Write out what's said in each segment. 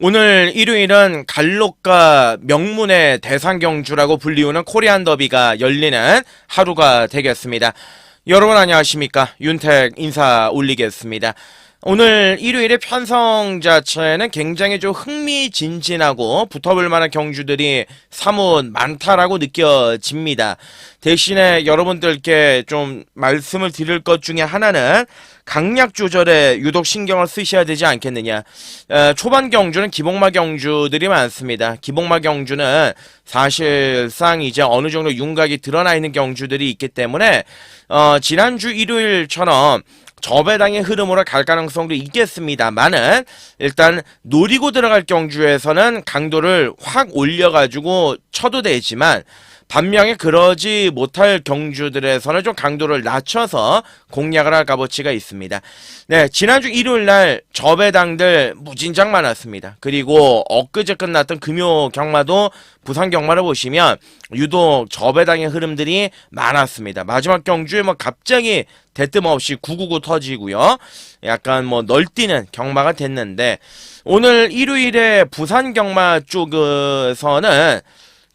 오늘 일요일은 갈록과 명문의 대상경주라고 불리우는 코리안 더비가 열리는 하루가 되겠습니다. 여러분 안녕하십니까? 윤택 인사 올리겠습니다. 오늘 일요일의 편성 자체는 굉장히 좀 흥미진진하고 붙어볼 만한 경주들이 사뭇 많다라고 느껴집니다. 대신에 여러분들께 좀 말씀을 드릴 것 중에 하나는 강약 조절에 유독 신경을 쓰셔야 되지 않겠느냐. 초반 경주는 기복마 경주들이 많습니다. 기복마 경주는 사실상 이제 어느 정도 윤곽이 드러나 있는 경주들이 있기 때문에 지난주 일요일처럼 저배당의 흐름으로 갈 가능성도 있겠습니다만은 일단 노리고 들어갈 경주에서는 강도를 확 올려가지고 쳐도 되지만 반면에 그러지 못할 경주들에서는 좀 강도를 낮춰서 공략을 할 값어치가 있습니다. 네, 지난주 일요일날 저배당들 무진장 많았습니다. 그리고 엊그제 끝났던 금요 경마도 부산 경마를 보시면 유독 저배당의 흐름들이 많았습니다. 마지막 경주에 뭐 갑자기 대뜸 없이 999 터지고요. 약간 뭐 널뛰는 경마가 됐는데 오늘 일요일에 부산 경마 쪽에서는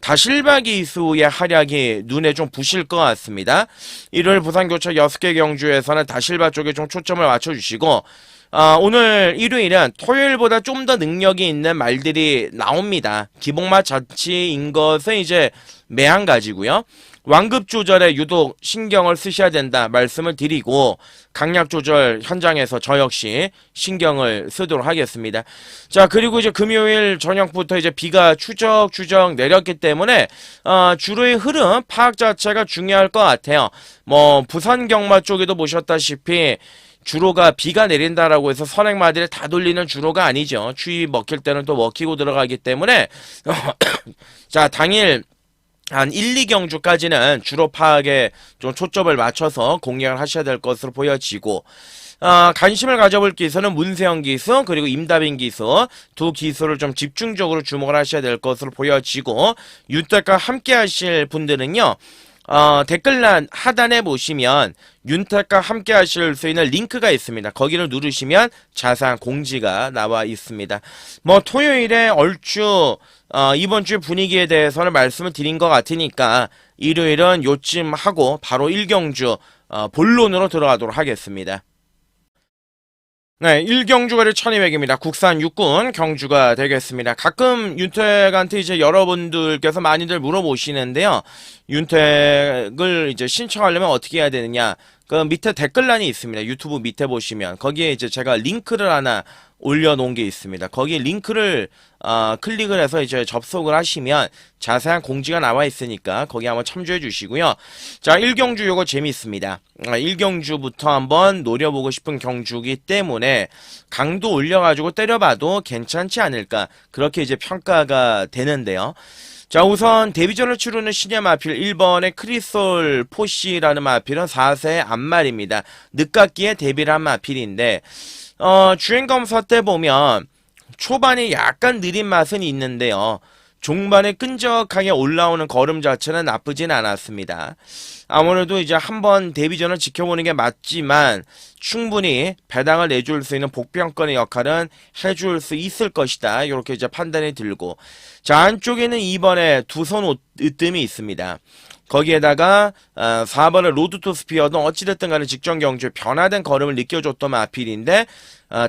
다실바기 이수의 활약이 눈에 좀 부실 것 같습니다. 일요일 부산교차 6개 경주에서는 다실바 쪽에 좀 초점을 맞춰주시고 오늘 일요일은 토요일보다 좀 더 능력이 있는 말들이 나옵니다. 기복마 자치인 것은 이제 매한가지고요. 완급 조절에 유독 신경을 쓰셔야 된다 말씀을 드리고 강약 조절 현장에서 저 역시 신경을 쓰도록 하겠습니다. 자, 그리고 이제 금요일 저녁부터 이제 비가 추적추적 내렸기 때문에 주로의 흐름 파악 자체가 중요할 것 같아요. 뭐 부산 경마 쪽에도 보셨다시피 주로가 비가 내린다라고 해서 선행마디를 다 돌리는 주로가 아니죠. 추위 먹힐 때는 또 먹히고 들어가기 때문에 자, 당일 한 1, 2경주까지는 주로 파악에 좀 초점을 맞춰서 공략을 하셔야 될 것으로 보여지고 관심을 가져볼 기수는 문세영 기수 그리고 임다빈 기수 두 기수를 좀 집중적으로 주목을 하셔야 될 것으로 보여지고 윤택과 함께 하실 분들은요 댓글란 하단에 보시면 윤택과 함께 하실 수 있는 링크가 있습니다. 거기를 누르시면 자세한 공지가 나와 있습니다. 뭐 토요일에 얼추 이번 주 분위기에 대해서는 말씀을 드린 것 같으니까 일요일은 요쯤 하고 바로 1경주 본론으로 들어가도록 하겠습니다. 네, 1경주가를 1200입니다. 국산 육군 경주가 되겠습니다. 가끔 윤택한테 이제 여러분들께서 많이들 물어보시는데요. 윤택을 이제 신청하려면 어떻게 해야 되느냐. 그 밑에 댓글란이 있습니다. 유튜브 밑에 보시면. 거기에 이제 제가 링크를 하나 올려놓은 게 있습니다. 거기에 링크를 클릭을 해서 이제 접속을 하시면 자세한 공지가 나와 있으니까 거기 한번 참조해 주시고요. 자, 1경주 요거 재밌습니다. 1경주부터 한번 노려보고 싶은 경주기 때문에 강도 올려가지고 때려봐도 괜찮지 않을까 그렇게 이제 평가가 되는데요. 자, 우선 데뷔전을 치르는 신예 마필 1번의 크리솔 포시라는 마필은 4세 앞말입니다. 늦깎이에 데뷔를 한 마필인데 주행검사 때 보면 초반에 약간 느린 맛은 있는데요. 종반에 끈적하게 올라오는 걸음 자체는 나쁘진 않았습니다. 아무래도 이제 한번 데뷔전을 지켜보는 게 맞지만 충분히 배당을 내줄 수 있는 복병권의 역할은 해줄 수 있을 것이다. 이렇게 이제 판단이 들고 자, 안쪽에는 2번에 두 손 으뜸이 있습니다. 거기에다가 4번의 로드 투 스피어도 어찌됐든 간에 직전 경주에 변화된 걸음을 느껴줬던 마필인데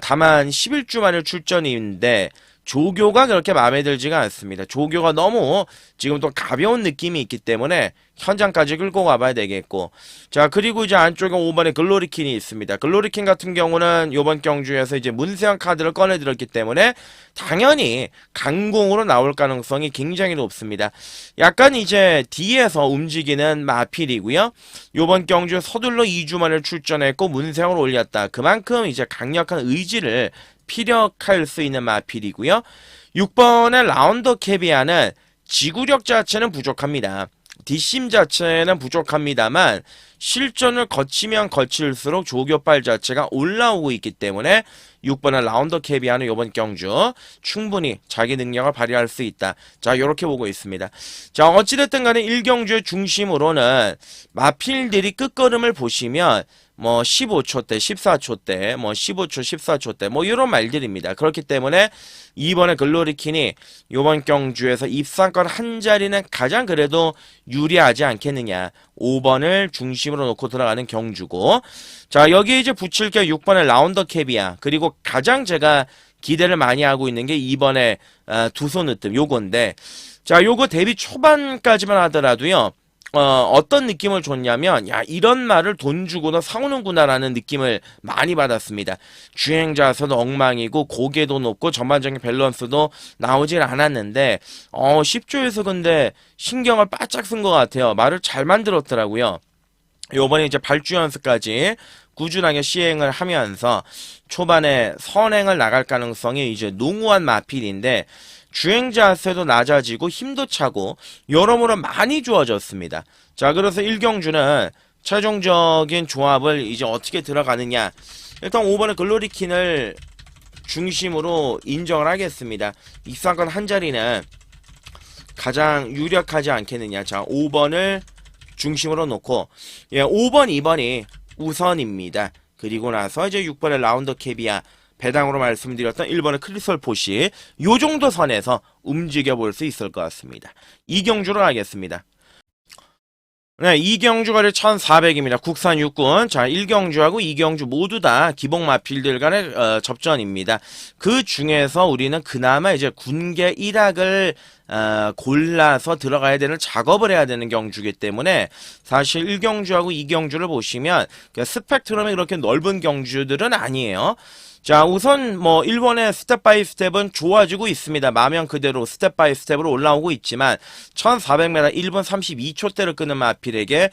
다만 11주 만에 출전인데 조교가 그렇게 마음에 들지가 않습니다. 조교가 너무 지금 또 가벼운 느낌이 있기 때문에 현장까지 끌고 가봐야 되겠고 자, 그리고 이제 안쪽에 5번에 글로리킨이 있습니다. 글로리킨 같은 경우는 이번 경주에서 이제 문세영 카드를 꺼내들었기 때문에 당연히 강공으로 나올 가능성이 굉장히 높습니다. 약간 이제 뒤에서 움직이는 마필이고요. 이번 경주에 서둘러 2주 만에 출전했고 문세영을 올렸다. 그만큼 이제 강력한 의지를 피력할 수 있는 마필이고요. 6번의 라운더 캐비아는 지구력 자체는 부족합니다. 뒷심 자체는 부족합니다만 실전을 거치면 거칠수록 조교빨 자체가 올라오고 있기 때문에 6번의 라운더 캐비아는 이번 경주 충분히 자기 능력을 발휘할 수 있다. 자, 이렇게 보고 있습니다. 자, 어찌됐든 간에 1경주의 중심으로는 마필들이 끝걸음을 보시면 뭐 15초대, 14초대, 뭐 15초, 14초대 뭐 이런 말들입니다. 그렇기 때문에 이번에 글로리킨이 이번 경주에서 입상권 한 자리는 가장 그래도 유리하지 않겠느냐. 5번을 중심으로 놓고 들어가는 경주고, 자, 여기에 이제 붙일 게 6번의 라운더 캡이야. 그리고 가장 제가 기대를 많이 하고 있는 게 2번의 두 손 으뜸 요건데, 자, 요거 데뷔 초반까지만 하더라도요. 어떤 느낌을 줬냐면, 야, 이런 말을 돈 주고도 사오는구나라는 느낌을 많이 받았습니다. 주행자서도 엉망이고, 고개도 높고, 전반적인 밸런스도 나오질 않았는데, 10조에서 근데 신경을 바짝 쓴 것 같아요. 말을 잘 만들었더라고요. 요번에 이제 발주 연습까지 꾸준하게 시행을 하면서 초반에 선행을 나갈 가능성이 이제 농후한 마필인데, 주행자세도 낮아지고 힘도 차고 여러모로 많이 좋아졌습니다. 자, 그래서 1경주는 최종적인 조합을 이제 어떻게 들어가느냐. 일단 5번의 글로리킨을 중심으로 인정을 하겠습니다. 입상권 한 자리는 가장 유력하지 않겠느냐. 자, 5번을 중심으로 놓고, 예, 5번, 2번이 우선입니다. 그리고 나서 이제 6번의 라운더 캐비아, 배당으로 말씀드렸던 1번의 크리스털 포시, 요 정도 선에서 움직여 볼 수 있을 것 같습니다. 2경주로 하겠습니다. 네, 2경주가 1400입니다. 국산 육군. 자, 1경주하고 2경주 모두 다 기복 마필들 간의 접전입니다. 그 중에서 우리는 그나마 이제 군계 1학을 골라서 들어가야 되는 작업을 해야 되는 경주이기 때문에 사실 1경주하고 2경주를 보시면 스펙트럼이 그렇게 넓은 경주들은 아니에요. 자, 우선 뭐 1번의 스텝 바이 스텝은 좋아지고 있습니다. 마면 그대로 스텝 바이 스텝으로 올라오고 있지만 1400m 1분 32초대를 끄는 마필에게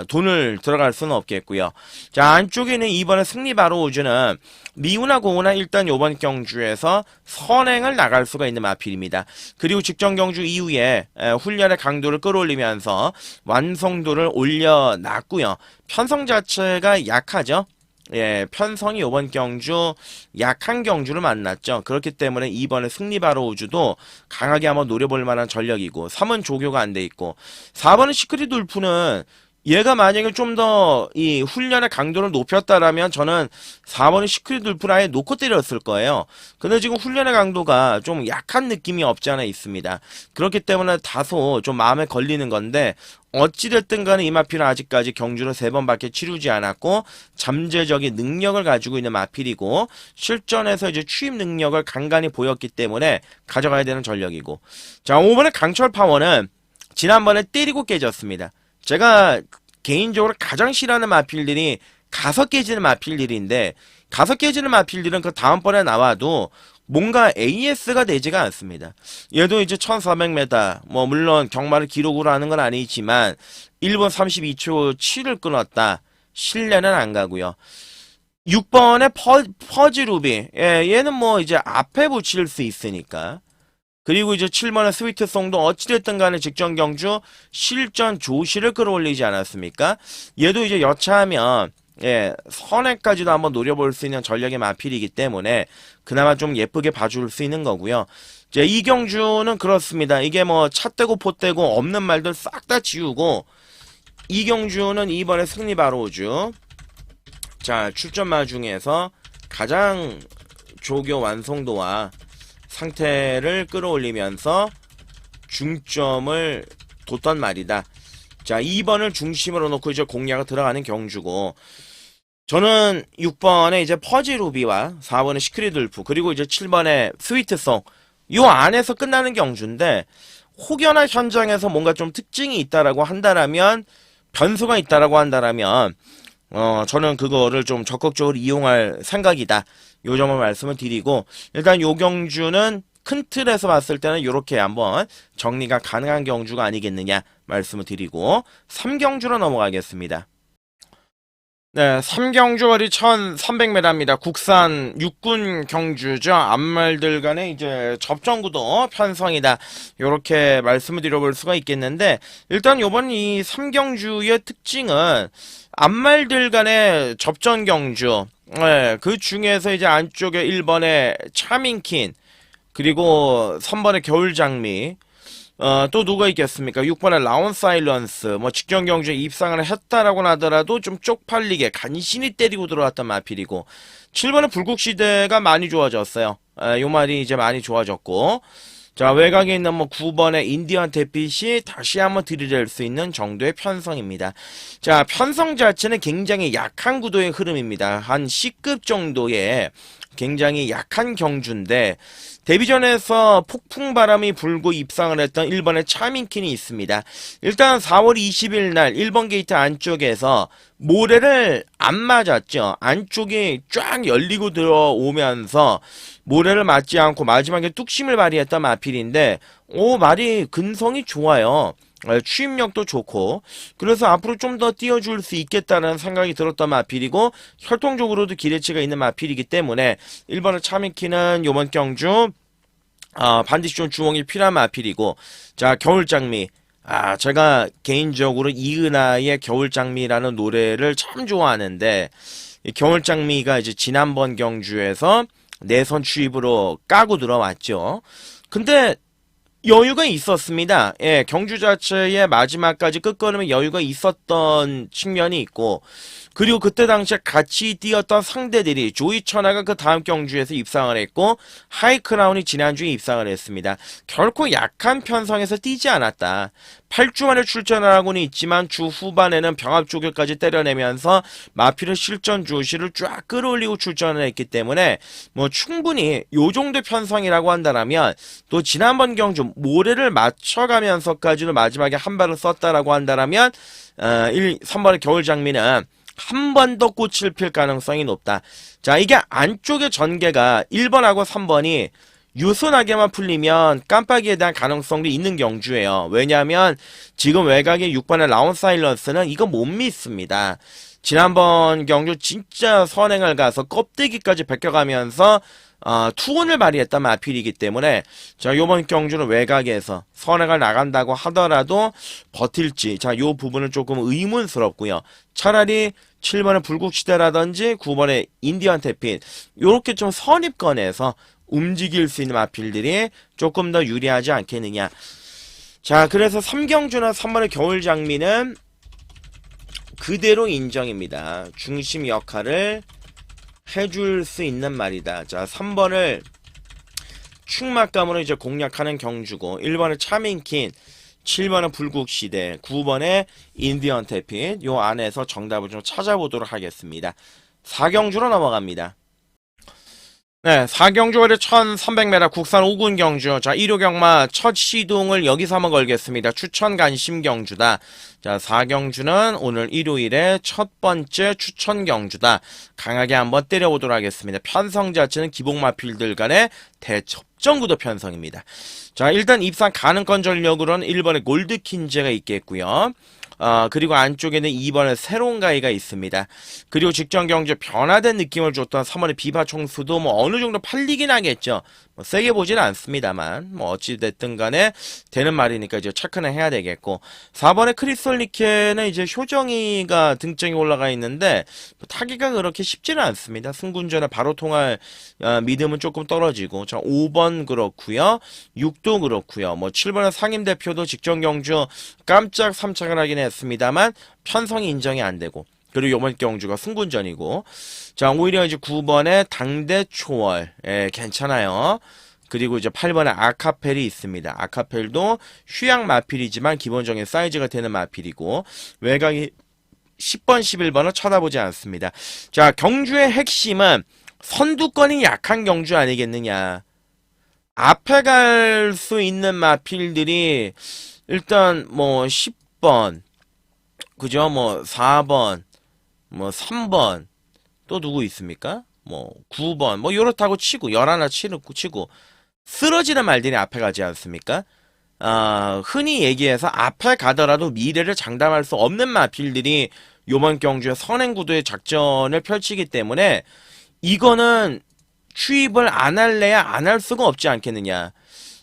돈을 들어갈 수는 없겠고요. 자, 안쪽에는 2번의 승리 바로 우주는 미우나 고우나 일단 요번 경주에서 선행을 나갈 수가 있는 마필입니다. 그리고 직전 경주 이후에 훈련의 강도를 끌어올리면서 완성도를 올려놨고요. 편성 자체가 약하죠. 예, 편성이 이번 경주 약한 경주를 만났죠. 그렇기 때문에 이번에 승리 바로 우주도 강하게 한번 노려볼 만한 전력이고, 3은 조교가 안 돼 있고, 4번은 시크릿 울프는 얘가 만약에 좀 더 이 훈련의 강도를 높였다라면 저는 4번의 시크릿 울프를 아예 놓고 때렸을 거예요. 근데 지금 훈련의 강도가 좀 약한 느낌이 없지 않아 있습니다. 그렇기 때문에 다소 좀 마음에 걸리는 건데, 어찌됐든 간에 이 마필은 아직까지 경주를 3번밖에 치르지 않았고 잠재적인 능력을 가지고 있는 마필이고 실전에서 이제 추임 능력을 간간히 보였기 때문에 가져가야 되는 전력이고, 자, 5번의 강철 파워는 지난번에 때리고 깨졌습니다. 제가 개인적으로 가장 싫어하는 마필들이 가서 깨지는 마필들인데, 가서 깨지는 마필들은 그 다음번에 나와도 뭔가 AS가 되지가 않습니다. 얘도 이제 1400m, 뭐 물론 경마를 기록으로 하는 건 아니지만 1분 32초 7을 끊었다. 신뢰는 안 가고요. 6번의 퍼즈루비, 예, 얘는 뭐 이제 앞에 붙일 수 있으니까. 그리고 이제 7번의 스위트송도 어찌됐든 간에 직전 경주 실전 조시를 끌어올리지 않았습니까? 얘도 이제 여차하면 예, 선행까지도 한번 노려볼 수 있는 전력의 마필이기 때문에 그나마 좀 예쁘게 봐줄 수 있는 거고요. 이제 이경주는 그렇습니다. 이게 뭐 찻대고 포대고 없는 말들 싹 다 지우고, 이경주는 이번에 승리 바로 오죠. 자, 출전마 중에서 가장 조교 완성도와 상태를 끌어올리면서 중점을 뒀던 말이다. 자, 2번을 중심으로 놓고 이제 공략을 들어가는 경주고, 저는 6번에 이제 퍼지루비와 4번의 시크릿 울프, 그리고 이제 7번의 스위트송, 요 안에서 끝나는 경주인데, 혹여나 현장에서 뭔가 좀 특징이 있다라고 한다라면, 변수가 있다라고 한다라면, 저는 그거를 좀 적극적으로 이용할 생각이다. 요 점을 말씀을 드리고, 일단 요 경주는 큰 틀에서 봤을 때는 이렇게 한번 정리가 가능한 경주가 아니겠느냐 말씀을 드리고 3경주로 넘어가겠습니다. 네, 삼경주거리 1300m입니다. 국산 육군 경주죠. 암말들 간의 이제 접전구도 편성이다. 요렇게 말씀을 드려볼 수가 있겠는데, 일단 요번 이 삼경주의 특징은 암말들 간의 접전 경주. 네, 그 중에서 이제 안쪽에 1번에 차밍킨, 그리고 3번에 겨울장미, 또 누가 있겠습니까? 6번에 라온 사일런스, 뭐 직전 경주에 입상을 했다라고 하더라도 좀 쪽팔리게 간신히 때리고 들어왔던 마필이고, 7번에 불국시대가 많이 좋아졌어요. 요 말이 이제 많이 좋아졌고, 자, 외곽에 있는 뭐 9번의 인디언 대핏이 다시 한번 들이댈 수 있는 정도의 편성입니다. 자, 편성 자체는 굉장히 약한 구도의 흐름입니다. 한 C급 정도의 굉장히 약한 경주인데, 데뷔전에서 폭풍 바람이 불고 입상을 했던 1번의 차밍킨이 있습니다. 일단 4월 20일 날 1번 게이트 안쪽에서 모래를 안 맞았죠. 안쪽이 쫙 열리고 들어오면서 모래를 맞지 않고 마지막에 뚝심을 발휘했던 마필인데, 말이 근성이 좋아요. 추임력도 좋고, 그래서 앞으로 좀 더 띄워줄 수 있겠다는 생각이 들었던 마필이고, 혈통적으로도 기대치가 있는 마필이기 때문에 1번의 차미키는 요번 경주 반드시 좀 주목이 필요한 마필이고, 자, 겨울장미. 제가 개인적으로 이은하의 겨울장미라는 노래를 참 좋아하는데, 이 겨울장미가 이제 지난번 경주에서 내선 추입으로 까고 들어왔죠. 근데 여유가 있었습니다. 예, 경주 자체의 마지막까지 끝걸음에 여유가 있었던 측면이 있고, 그리고 그때 당시에 같이 뛰었던 상대들이 조이 천하가 그 다음 경주에서 입상을 했고, 하이크라운이 지난주에 입상을 했습니다. 결코 약한 편성에서 뛰지 않았다. 8주 만에 출전을 하고는 있지만 주 후반에는 병합 조교까지 때려내면서 마필의 실전 조시를 쫙 끌어올리고 출전을 했기 때문에 뭐 충분히 요 정도 편성이라고 한다면, 또 지난번 경주 모래를 맞춰가면서까지도 마지막에 한 발을 썼다라고 한다면 3번의 겨울장미는 한 번 더 꽃을 필 가능성이 높다. 자, 이게 안쪽의 전개가 1번하고 3번이 유순하게만 풀리면 깜빡이에 대한 가능성도 있는 경주예요. 왜냐하면 지금 외곽의 6번의 라운 사일런스는 이거 못 믿습니다. 지난번 경주 진짜 선행을 가서 껍데기까지 벗겨가면서 투혼을 발휘했던 마필이기 때문에, 자, 요번 경주는 외곽에서 선행을 나간다고 하더라도 버틸지, 자, 요 부분은 조금 의문스럽고요. 차라리 7번의 불국시대라든지 9번의 인디언 태핀, 요렇게 좀 선입권에서 움직일 수 있는 마필들이 조금 더 유리하지 않겠느냐. 자, 그래서 3경주나 3번의 겨울장미는 그대로 인정입니다. 중심 역할을 해줄 수 있는 말이다. 자, 3번을 충막감으로 이제 공략하는 경주고, 1번은 차밍킨, 7번은 불국시대, 9번에 인디언 태핏, 요 안에서 정답을 좀 찾아보도록 하겠습니다. 4경주로 넘어갑니다. 네, 4경주거리 1300m 국산 5군 경주. 자, 1호 경마 첫 시동을 여기서 한번 걸겠습니다. 추천 관심 경주다. 자, 4경주는 오늘 일요일에 첫 번째 추천 경주다. 강하게 한번 때려보도록 하겠습니다. 편성 자체는 기복마필들 간의 대접전구도 편성입니다. 자, 일단 입상 가능권 전력으로는 1번에 골드킨제가 있겠고요. 그리고 안쪽에는 2번에 새로운 가이가 있습니다. 그리고 직전 경주 변화된 느낌을 줬던 3번의 비바 총수도 뭐 어느 정도 팔리긴 하겠죠. 뭐 세게 보지는 않습니다만, 뭐 어찌됐든 간에 되는 말이니까 이제 체크는 해야 되겠고, 4번의 크리스톨 니케는 이제 효정이가 등장이 올라가 있는데 뭐 타기가 그렇게 쉽지는 않습니다. 승군전에 바로 통할 믿음은 조금 떨어지고, 자, 5번 그렇고요, 6도 그렇고요, 뭐 7번의 상임 대표도 직전 경주 깜짝 3착을 하긴 했습니다만 편성이 인정이 안 되고, 그리고 이번 경주가 승군전이고, 자, 오히려 이제 9번에 당대 초월, 괜찮아요. 그리고 이제 8번에 아카펠이 있습니다. 아카펠도 휴양 마필이지만 기본적인 사이즈가 되는 마필이고, 외곽이 10번, 11번은 쳐다보지 않습니다. 자, 경주의 핵심은 선두권이 약한 경주 아니겠느냐. 앞에 갈 수 있는 마필들이 일단 뭐 10번, 그죠? 뭐 4번, 뭐 3번, 또 누구 있습니까? 뭐 9번, 뭐 요렇다고 치고 11 치고 쓰러지는 말들이 앞에 가지 않습니까? 흔히 얘기해서 앞에 가더라도 미래를 장담할 수 없는 마필들이 요번 경주에 선행구도의 작전을 펼치기 때문에 이거는 추입을 안 할래야 안 할 수가 없지 않겠느냐.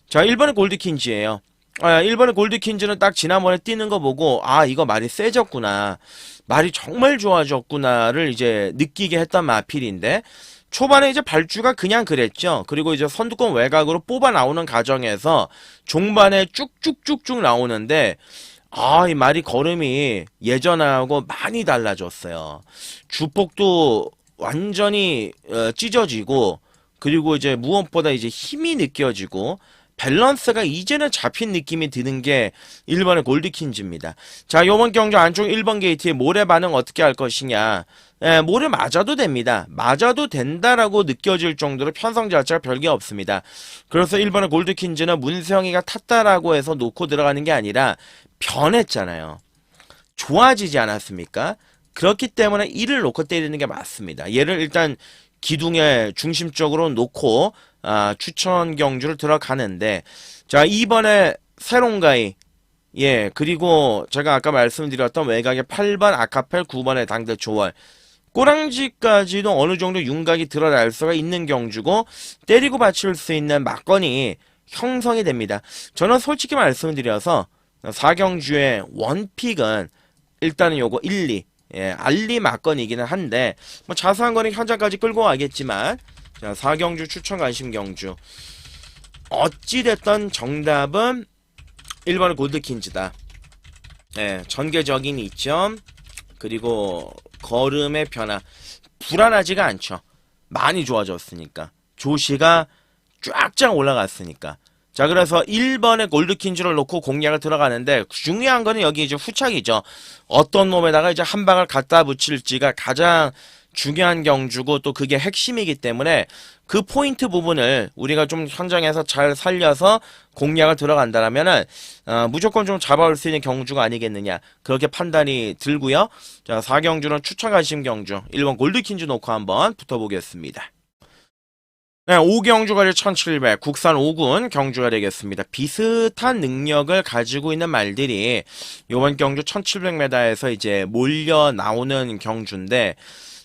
자, 1번의 골드킨즈예요. 1번의 골드킨즈는 딱 지난번에 뛰는 거 보고 이거 말이 세졌구나, 말이 정말 좋아졌구나를 이제 느끼게 했던 마필인데, 초반에 이제 발주가 그냥 그랬죠. 그리고 이제 선두권 외곽으로 뽑아 나오는 과정에서 종반에 쭉쭉쭉쭉 나오는데 이 말이 걸음이 예전하고 많이 달라졌어요. 주폭도 완전히 찢어지고, 그리고 이제 무엇보다 이제 힘이 느껴지고 밸런스가 이제는 잡힌 느낌이 드는 게 1번의 골드킨즈입니다. 자, 요번 경주 안쪽 1번 게이트의 모래 반응 어떻게 할 것이냐. 모래 맞아도 됩니다. 맞아도 된다라고 느껴질 정도로 편성 자체가 별게 없습니다. 그래서 1번의 골드킨즈는 문세영이가 탔다라고 해서 놓고 들어가는 게 아니라 변했잖아요. 좋아지지 않았습니까? 그렇기 때문에 이를 놓고 때리는 게 맞습니다. 얘를 일단 기둥에 중심적으로 놓고 추천 경주를 들어가는데, 자, 2번에 세롱가이, 그리고 제가 아까 말씀드렸던 외곽의 8번 아카펠, 9번의 당대 조월, 꼬랑지까지도 어느 정도 윤곽이 드러날 수가 있는 경주고 때리고 받칠 수 있는 막건이 형성이 됩니다. 저는 솔직히 말씀드려서 4경주의 원픽은 일단은 요거 1, 2, 알리 막건이기는 한데, 뭐 자세한 거는 현장까지 끌고 가겠지만, 자, 4경주 추천 관심 경주. 어찌됐던 정답은 1번의 골드킨즈다. 전개적인 이점, 그리고 걸음의 변화. 불안하지가 않죠. 많이 좋아졌으니까. 조시가 쫙쫙 올라갔으니까. 자, 그래서 1번의 골드킨즈를 놓고 공략을 들어가는데, 중요한 거는 여기 이제 후착이죠. 어떤 놈에다가 이제 한 방을 갖다 붙일지가 가장 중요한 경주고, 또 그게 핵심이기 때문에 그 포인트 부분을 우리가 좀 현장에서 잘 살려서 공략을 들어간다라면은 무조건 좀 잡아올 수 있는 경주가 아니겠느냐, 그렇게 판단이 들고요. 자, 4경주는 추천 관심 경주 1번 골드킨즈 놓고 한번 붙어보겠습니다. 네, 5경주가 1700 국산 5군 경주가 되겠습니다. 비슷한 능력을 가지고 있는 말들이 이번 경주 1700m에서 이제 몰려 나오는 경주인데,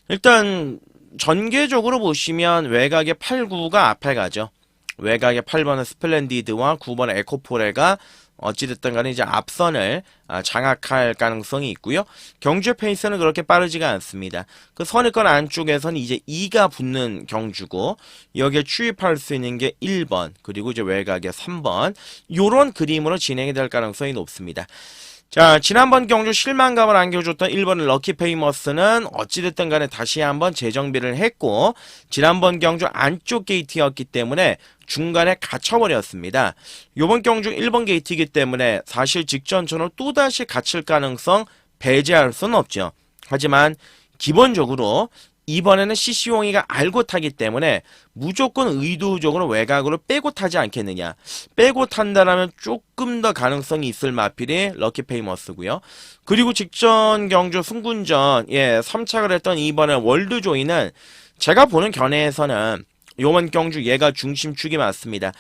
일단 전개적으로 보시면 외곽의 8, 9가 앞에 가죠. 외곽의 8번은 스플렌디드와 9번의 에코포레가 어찌됐든 간에 이제 앞선을 장악할 가능성이 있고요. 경주의 페이스는 그렇게 빠르지가 않습니다. 그 선입권 안쪽에서는 이제 2가 붙는 경주고, 여기에 추입할 수 있는 게 1번, 그리고 이제 외곽의 3번, 요런 그림으로 진행이 될 가능성이 높습니다. 자, 지난번 경주 실망감을 안겨줬던 1번의 럭키 페이머스는 어찌됐든 간에 다시 한번 재정비를 했고, 지난번 경주 안쪽 게이트였기 때문에 중간에 갇혀버렸습니다. 요번 경주 1번 게이트이기 때문에 사실 직전처럼 또다시 갇힐 가능성 배제할 수는 없죠. 하지만 기본적으로 이번에는 CC용이가 알고 타기 때문에 무조건 의도적으로 외곽으로 빼고 타지 않겠느냐. 빼고 탄다라면 조금 더 가능성이 있을 마필이 럭키 페이머스고요. 그리고 직전 경주 승군전 3착을 했던 이번에 월드조이는 제가 보는 견해에서는 요번 경주 얘가 중심축이 맞습니다.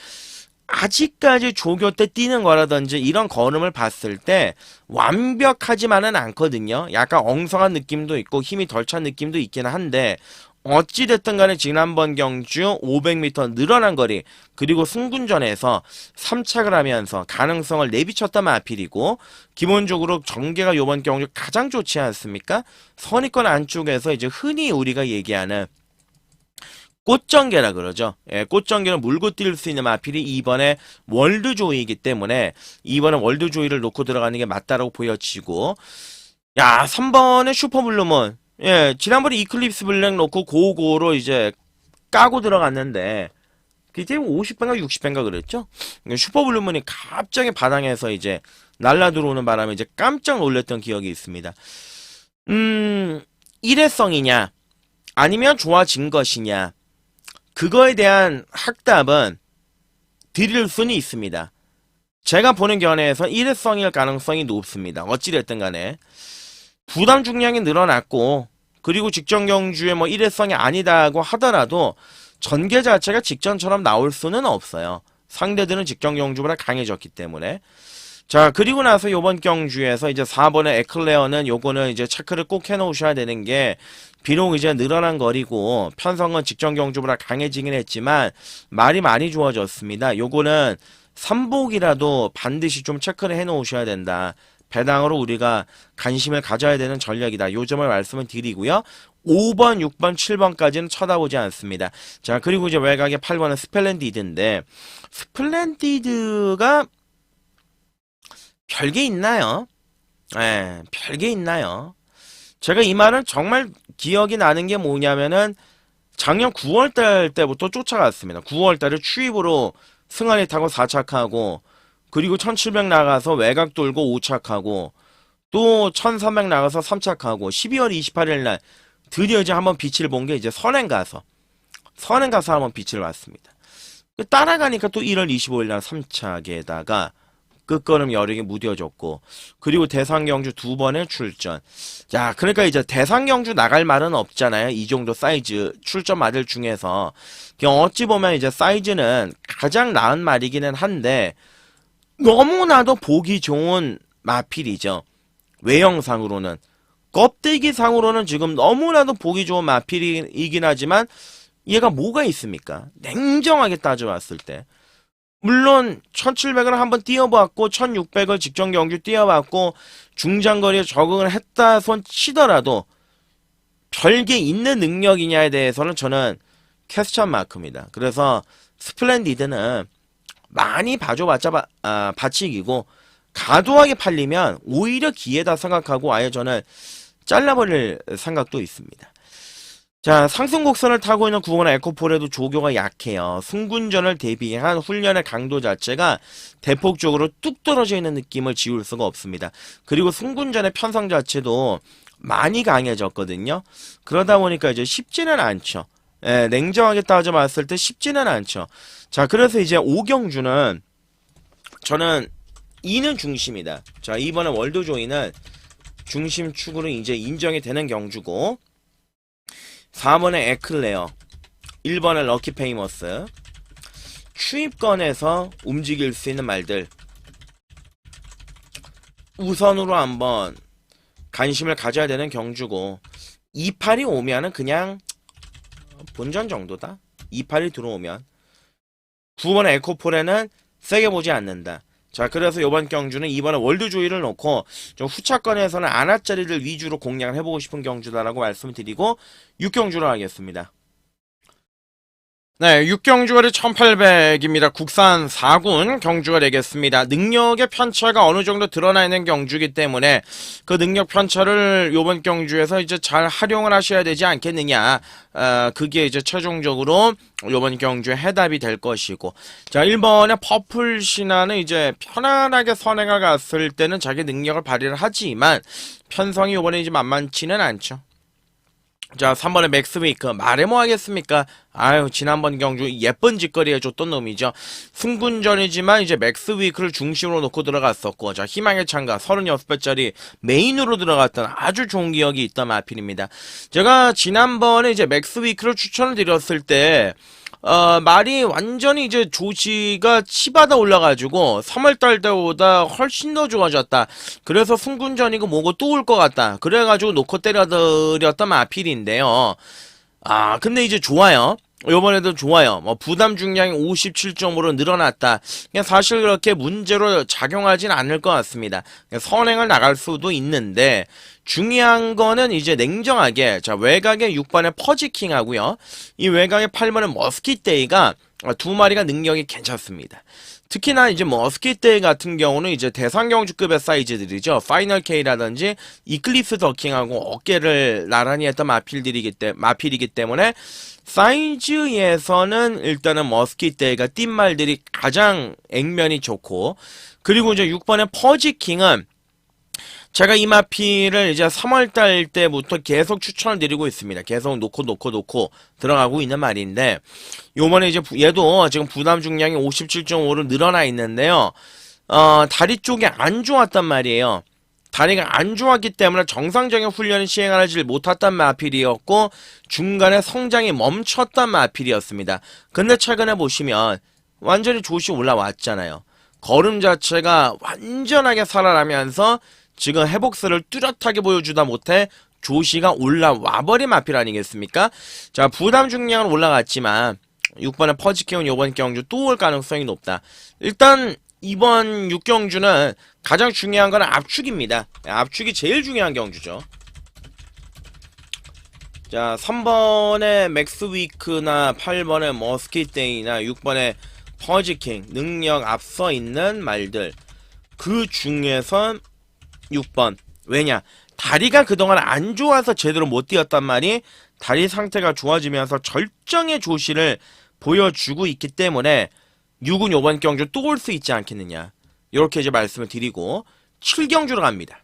아직까지 조교 때 뛰는 거라든지 이런 걸음을 봤을 때 완벽하지만은 않거든요. 약간 엉성한 느낌도 있고 힘이 덜 찬 느낌도 있긴 한데, 어찌됐든 간에 지난번 경주 500m 늘어난 거리, 그리고 승군전에서 3착을 하면서 가능성을 내비쳤던 마필이고, 기본적으로 전개가 요번 경주 가장 좋지 않습니까? 선입권 안쪽에서 이제 흔히 우리가 얘기하는 꽃전개라 그러죠. 꽃전개는 물고 뛸 수 있는 마필이 이번에 월드조이이기 때문에 이번에 월드조이를 놓고 들어가는 게 맞다라고 보여지고, 3번의 슈퍼블루문, 지난번에 이클립스 블랙 놓고 고고로 이제 까고 들어갔는데 그때 50배인가 60배인가 그랬죠. 슈퍼블루문이 갑자기 바닥에서 이제 날라 들어오는 바람에 이제 깜짝 놀랐던 기억이 있습니다. 일회성이냐 아니면 좋아진 것이냐, 그거에 대한 확답은 드릴 수는 있습니다. 제가 보는 견해에서 일회성일 가능성이 높습니다. 어찌됐든 간에 부담 중량이 늘어났고, 그리고 직전 경주에 뭐 일회성이 아니다고 하더라도 전개 자체가 직전처럼 나올 수는 없어요. 상대들은 직전 경주보다 강해졌기 때문에. 자, 그리고 나서 요번 경주에서 이제 4번의 에클레어는 요거는 이제 체크를 꼭 해놓으셔야 되는 게, 비록 이제 늘어난 거리고 편성은 직전 경주보다 강해지긴 했지만 말이 많이 좋아졌습니다. 요거는 삼복이라도 반드시 좀 체크를 해놓으셔야 된다. 배당으로 우리가 관심을 가져야 되는 전략이다. 요 점을 말씀을 드리고요. 5번, 6번, 7번까지는 쳐다보지 않습니다. 자, 그리고 이제 외곽의 8번은 스플렌디드인데, 스플렌디드가 별게 있나요? 예, 별게 있나요? 제가 이 말은 정말 기억이 나는 게 뭐냐면은 작년 9월달 때부터 쫓아갔습니다. 9월달에 추입으로 승한이 타고 4착하고, 그리고 1700 나가서 외곽 돌고 5착하고, 또 1300 나가서 3착하고, 12월 28일 날 드디어 이제 한번 빛을 본 게 이제 선행가서 한번 빛을 봤습니다. 따라가니까 또 1월 25일 날 3착에다가 끝걸음 여력이 무뎌졌고, 그리고 대상경주 2번의 출전. 자, 그러니까 이제 대상경주 나갈 말은 없잖아요. 이 정도 사이즈 출전 마들 중에서. 어찌 보면 이제 사이즈는 가장 나은 말이기는 한데, 너무나도 보기 좋은 마필이죠. 외형상으로는. 껍데기상으로는 지금 너무나도 보기 좋은 마필이긴 하지만, 얘가 뭐가 있습니까? 냉정하게 따져봤을 때. 물론 1700을 한번 뛰어봤고 1600을 직전 경주 뛰어봤고 중장거리에 적응을 했다 손 치더라도 별게 있는 능력이냐에 대해서는 저는 퀘스천 마크입니다. 그래서 스플렌디드는 많이 봐줘봤자 바치기고, 과도하게 팔리면 오히려 기회다 생각하고 아예 저는 잘라버릴 생각도 있습니다. 자, 상승 곡선을 타고 있는 9번 에코폴에도 조교가 약해요. 승군전을 대비한 훈련의 강도 자체가 대폭적으로 뚝 떨어져 있는 느낌을 지울 수가 없습니다. 그리고 승군전의 편성 자체도 많이 강해졌거든요. 그러다 보니까 이제 쉽지는 않죠. 예, 냉정하게 따져봤을 때 쉽지는 않죠. 자, 그래서 이제 오경주는 저는 2는 중심이다. 자, 이번에 월드조이는 중심축으로 이제 인정이 되는 경주고, 4번의 에클레어, 1번의 럭키페이머스, 추입권에서 움직일 수 있는 말들 우선으로 한번 관심을 가져야 되는 경주고, 28이 오면은 그냥 본전 정도다. 28이 들어오면. 9번의 에코폴에는 세게 보지 않는다. 자, 그래서 이번 경주는 이번에 월드조이를 놓고 좀 후차권에서는 아나짜리를 위주로 공략을 해보고 싶은 경주다라고 말씀을 드리고 6경주로 하겠습니다. 네, 6경주거리 1800입니다. 국산 4군 경주가 되겠습니다. 능력의 편차가 어느 정도 드러나 있는 경주이기 때문에 그 능력 편차를 요번 경주에서 이제 잘 활용을 하셔야 되지 않겠느냐. 그게 이제 최종적으로 요번 경주의 해답이 될 것이고. 자, 1번의 퍼플 신화는 이제 편안하게 선행을 갔을 때는 자기 능력을 발휘를 하지만 편성이 요번에 이제 만만치는 않죠. 자, 3번의 맥스위크. 말해 뭐 하겠습니까? 아유, 지난번 경주 예쁜 짓거리 해줬던 놈이죠. 승군전이지만 이제 맥스위크를 중심으로 놓고 들어갔었고, 자, 희망의 창가 36배짜리 메인으로 들어갔던 아주 좋은 기억이 있던 마필입니다. 제가 지난번에 이제 맥스위크를 추천을 드렸을 때, 말이 완전히 이제 조지가 치받아 올라가지고 3월달 때보다 훨씬 더 좋아졌다. 그래서 승군전이고 뭐고 또 올 것 같다. 그래가지고 놓고 때려드렸던 마필인데요. 근데 이제 좋아요. 요번에도 좋아요. 뭐 부담 중량이 57점으로 늘어났다. 그냥 사실 그렇게 문제로 작용하진 않을 것 같습니다. 선행을 나갈 수도 있는데 중요한 거는 이제 냉정하게, 자, 외곽의 6번의 퍼지킹 하고요. 이 외곽의 8번의 머스킷데이가 두 마리가 능력이 괜찮습니다. 특히나 이제 머스킷데이 같은 경우는 이제 대상경주급의 사이즈들이죠. 파이널 K라든지 이클립스 더킹하고 어깨를 나란히 했던 마필이기 때문에 사이즈에서는 일단은 머스킷데이가 띈 말들이 가장 액면이 좋고, 그리고 이제 6번의 퍼지킹은 제가 이 마필을 이제 3월달 때부터 계속 추천을 드리고 있습니다. 계속 놓고 들어가고 있는 말인데, 요번에 이제 얘도 지금 부담 중량이 57.5로 늘어나 있는데요. 다리 쪽이 안 좋았단 말이에요. 다리가 안 좋았기 때문에 정상적인 훈련을 시행하지 못했던 마필이었고, 중간에 성장이 멈췄던 마필이었습니다. 근데 최근에 보시면 완전히 조시 올라왔잖아요. 걸음 자체가 완전하게 살아나면서 지금 회복세를 뚜렷하게 보여주다 못해 조시가 올라와 버린 마필 아니겠습니까? 자, 부담 중량은 올라갔지만 6번의 퍼지킹은 이번 경주 또 올 가능성이 높다. 일단 이번 6경주는 가장 중요한 건 압축입니다. 압축이 제일 중요한 경주죠. 자, 3번의 맥스위크나 8번의 머스킷데이나 6번의 퍼지킹 능력 앞서 있는 말들, 그 중에선 6번. 왜냐? 다리가 그동안 안 좋아서 제대로 못 뛰었단 말이 다리 상태가 좋아지면서 절정의 조시를 보여주고 있기 때문에 6은 요번 경주 또 올 수 있지 않겠느냐, 이렇게 이제 말씀을 드리고 7경주로 갑니다.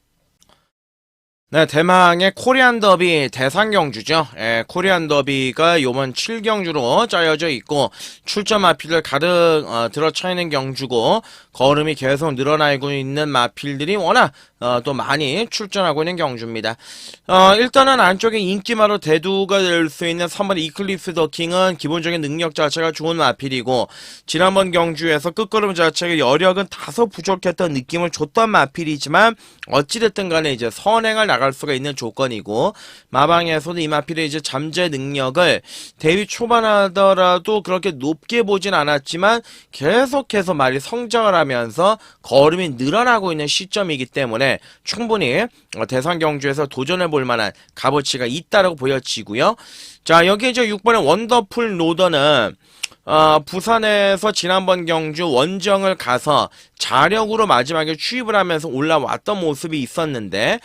네, 대망의 코리안 더비 대상 경주죠. 코리안 더비가 요번 7경주로 짜여져 있고 출전 마필들 가득 들어차 있는 경주고 걸음이 계속 늘어나고 있는 마필들이 워낙 또 많이 출전하고 있는 경주입니다. 일단은 안쪽에 인기마로 대두가 될 수 있는 3번 이클립스 더킹은 기본적인 능력 자체가 좋은 마필이고 지난번 경주에서 끝걸음 자체가 여력은 다소 부족했던 느낌을 줬던 마필이지만 어찌됐든 간에 이제 선행을 나갈 수가 있는 조건이고 마방에서도 이 마필의 이제 잠재 능력을 대위 초반하더라도 그렇게 높게 보진 않았지만 계속해서 말이 성장을 하면서 걸음이 늘어나고 있는 시점이기 때문에 충분히 대상 경주에서 도전해 볼 만한 값어치가 있다라고 보여지고요. 자, 여기 이제 6번의 원더풀 로더는 부산에서 지난번 경주 원정을 가서 자력으로 마지막에 추입을 하면서 올라왔던 모습이 있었는데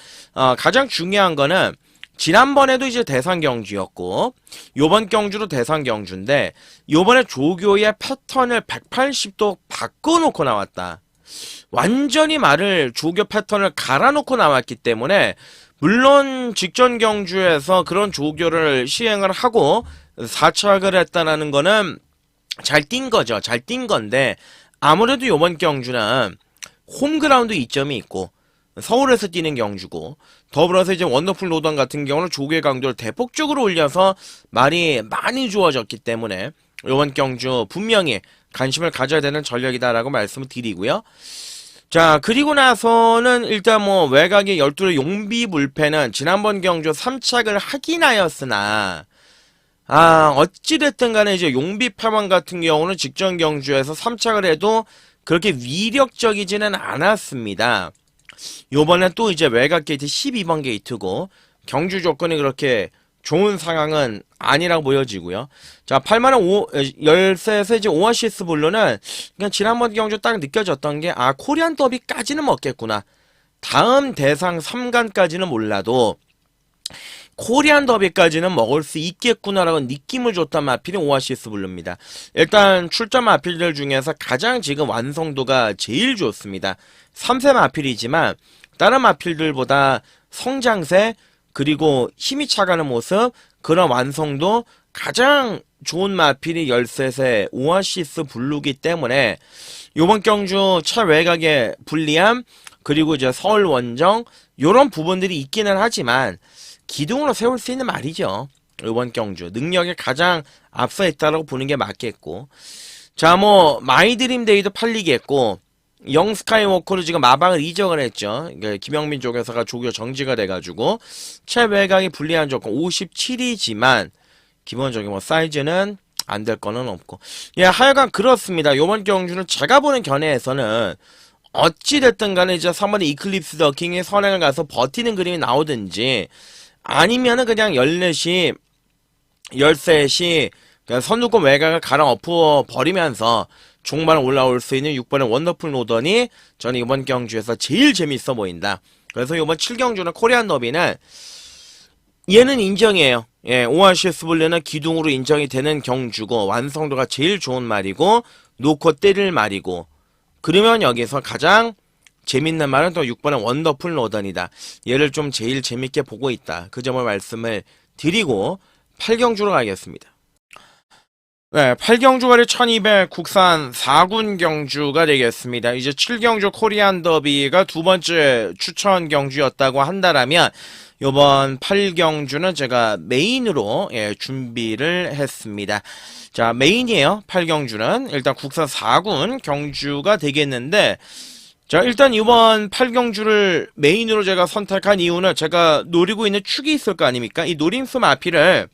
가장 중요한 거는 지난번에도 이제 대상 경주였고 요번 경주도 대상 경주인데 요번에 조교의 패턴을 180도 바꿔놓고 나왔다. 완전히 말을 조교 패턴을 갈아놓고 나왔기 때문에 물론 직전 경주에서 그런 조교를 시행을 하고 4착을 했다라는 거는 잘 뛴 거죠. 잘 뛴 건데 아무래도 요번 경주는 홈그라운드 이점이 있고 서울에서 뛰는 경주고 더불어서 이제 원더풀 로던 같은 경우는 조교의 강도를 대폭적으로 올려서 말이 많이 좋아졌기 때문에 요번 경주 분명히 관심을 가져야 되는 전력이다라고 말씀을 드리고요. 자, 그리고 나서는 일단 뭐 외곽의 12의 용비 불패는 지난번 경주 3착을 하긴 하였으나 어찌됐든 간에 이제 용비 패만 같은 경우는 직전 경주에서 3착을 해도 그렇게 위력적이지는 않았습니다. 요번에 또 이제 외곽 게이트 12번 게이트고 경주 조건이 그렇게 좋은 상황은 아니라고 보여지고요. 자, 8만원 13에서 이제 오아시스 블루는 그냥 지난번 경주 딱 느껴졌던 게 코리안 더비까지는 먹겠구나. 다음 대상 3간까지는 몰라도 코리안 더비까지는 먹을 수 있겠구나라고 느낌을 줬던 마필이 오아시스 블루입니다. 일단 출전 마필들 중에서 가장 지금 완성도가 제일 좋습니다. 3세 마필이지만 다른 마필들보다 성장세 그리고 힘이 차가는 모습, 그런 완성도 가장 좋은 마필이 13세 오아시스 블루기 때문에 요번 경주 차외곽의 불리함 그리고 이제 서울 원정 요런 부분들이 있기는 하지만 기둥으로 세울 수 있는 말이죠. 이번 경주 능력에 가장 앞서 있다라고 보는 게 맞겠고, 자, 뭐 마이드림데이도 팔리겠고 영 스카이워커로 지금 마방을 이적을 했죠. 김영민 쪽에서가 조교 정지가 돼가지고 최외곽이 불리한 조건 57이지만 기본적인 뭐 사이즈는 안 될 거는 없고, 하여간 그렇습니다. 요번 경주는 제가 보는 견해에서는 어찌됐든 간에 이제 3번의 이클립스 더킹이 선행을 가서 버티는 그림이 나오든지 아니면은 그냥 14시 13시 선두권 외곽을 갈아 엎어 버리면서 종말 올라올 수 있는 6번의 원더풀 로던이 저는 이번 경주에서 제일 재밌어 보인다. 그래서 이번 7경주는 코리안 더비는 얘는 인정이에요. 오아시스 블루는 기둥으로 인정이 되는 경주고 완성도가 제일 좋은 말이고 놓고 때릴 말이고, 그러면 여기서 가장 재밌는 말은 또 6번의 원더풀 로던이다. 얘를 좀 제일 재밌게 보고 있다. 그 점을 말씀을 드리고 8경주로 가겠습니다. 네, 8경주 거리 1200 국산 4군 경주가 되겠습니다. 이제 7경주 코리안 더비가 두 번째 추천 경주였다고 한다라면 요번 8경주는 제가 메인으로 준비를 했습니다. 자, 메인이에요. 8경주는 일단 국산 4군 경주가 되겠는데, 자, 일단 이번 8경주를 메인으로 제가 선택한 이유는 제가 노리고 있는 축이 있을 거 아닙니까? 이 노림수 마피를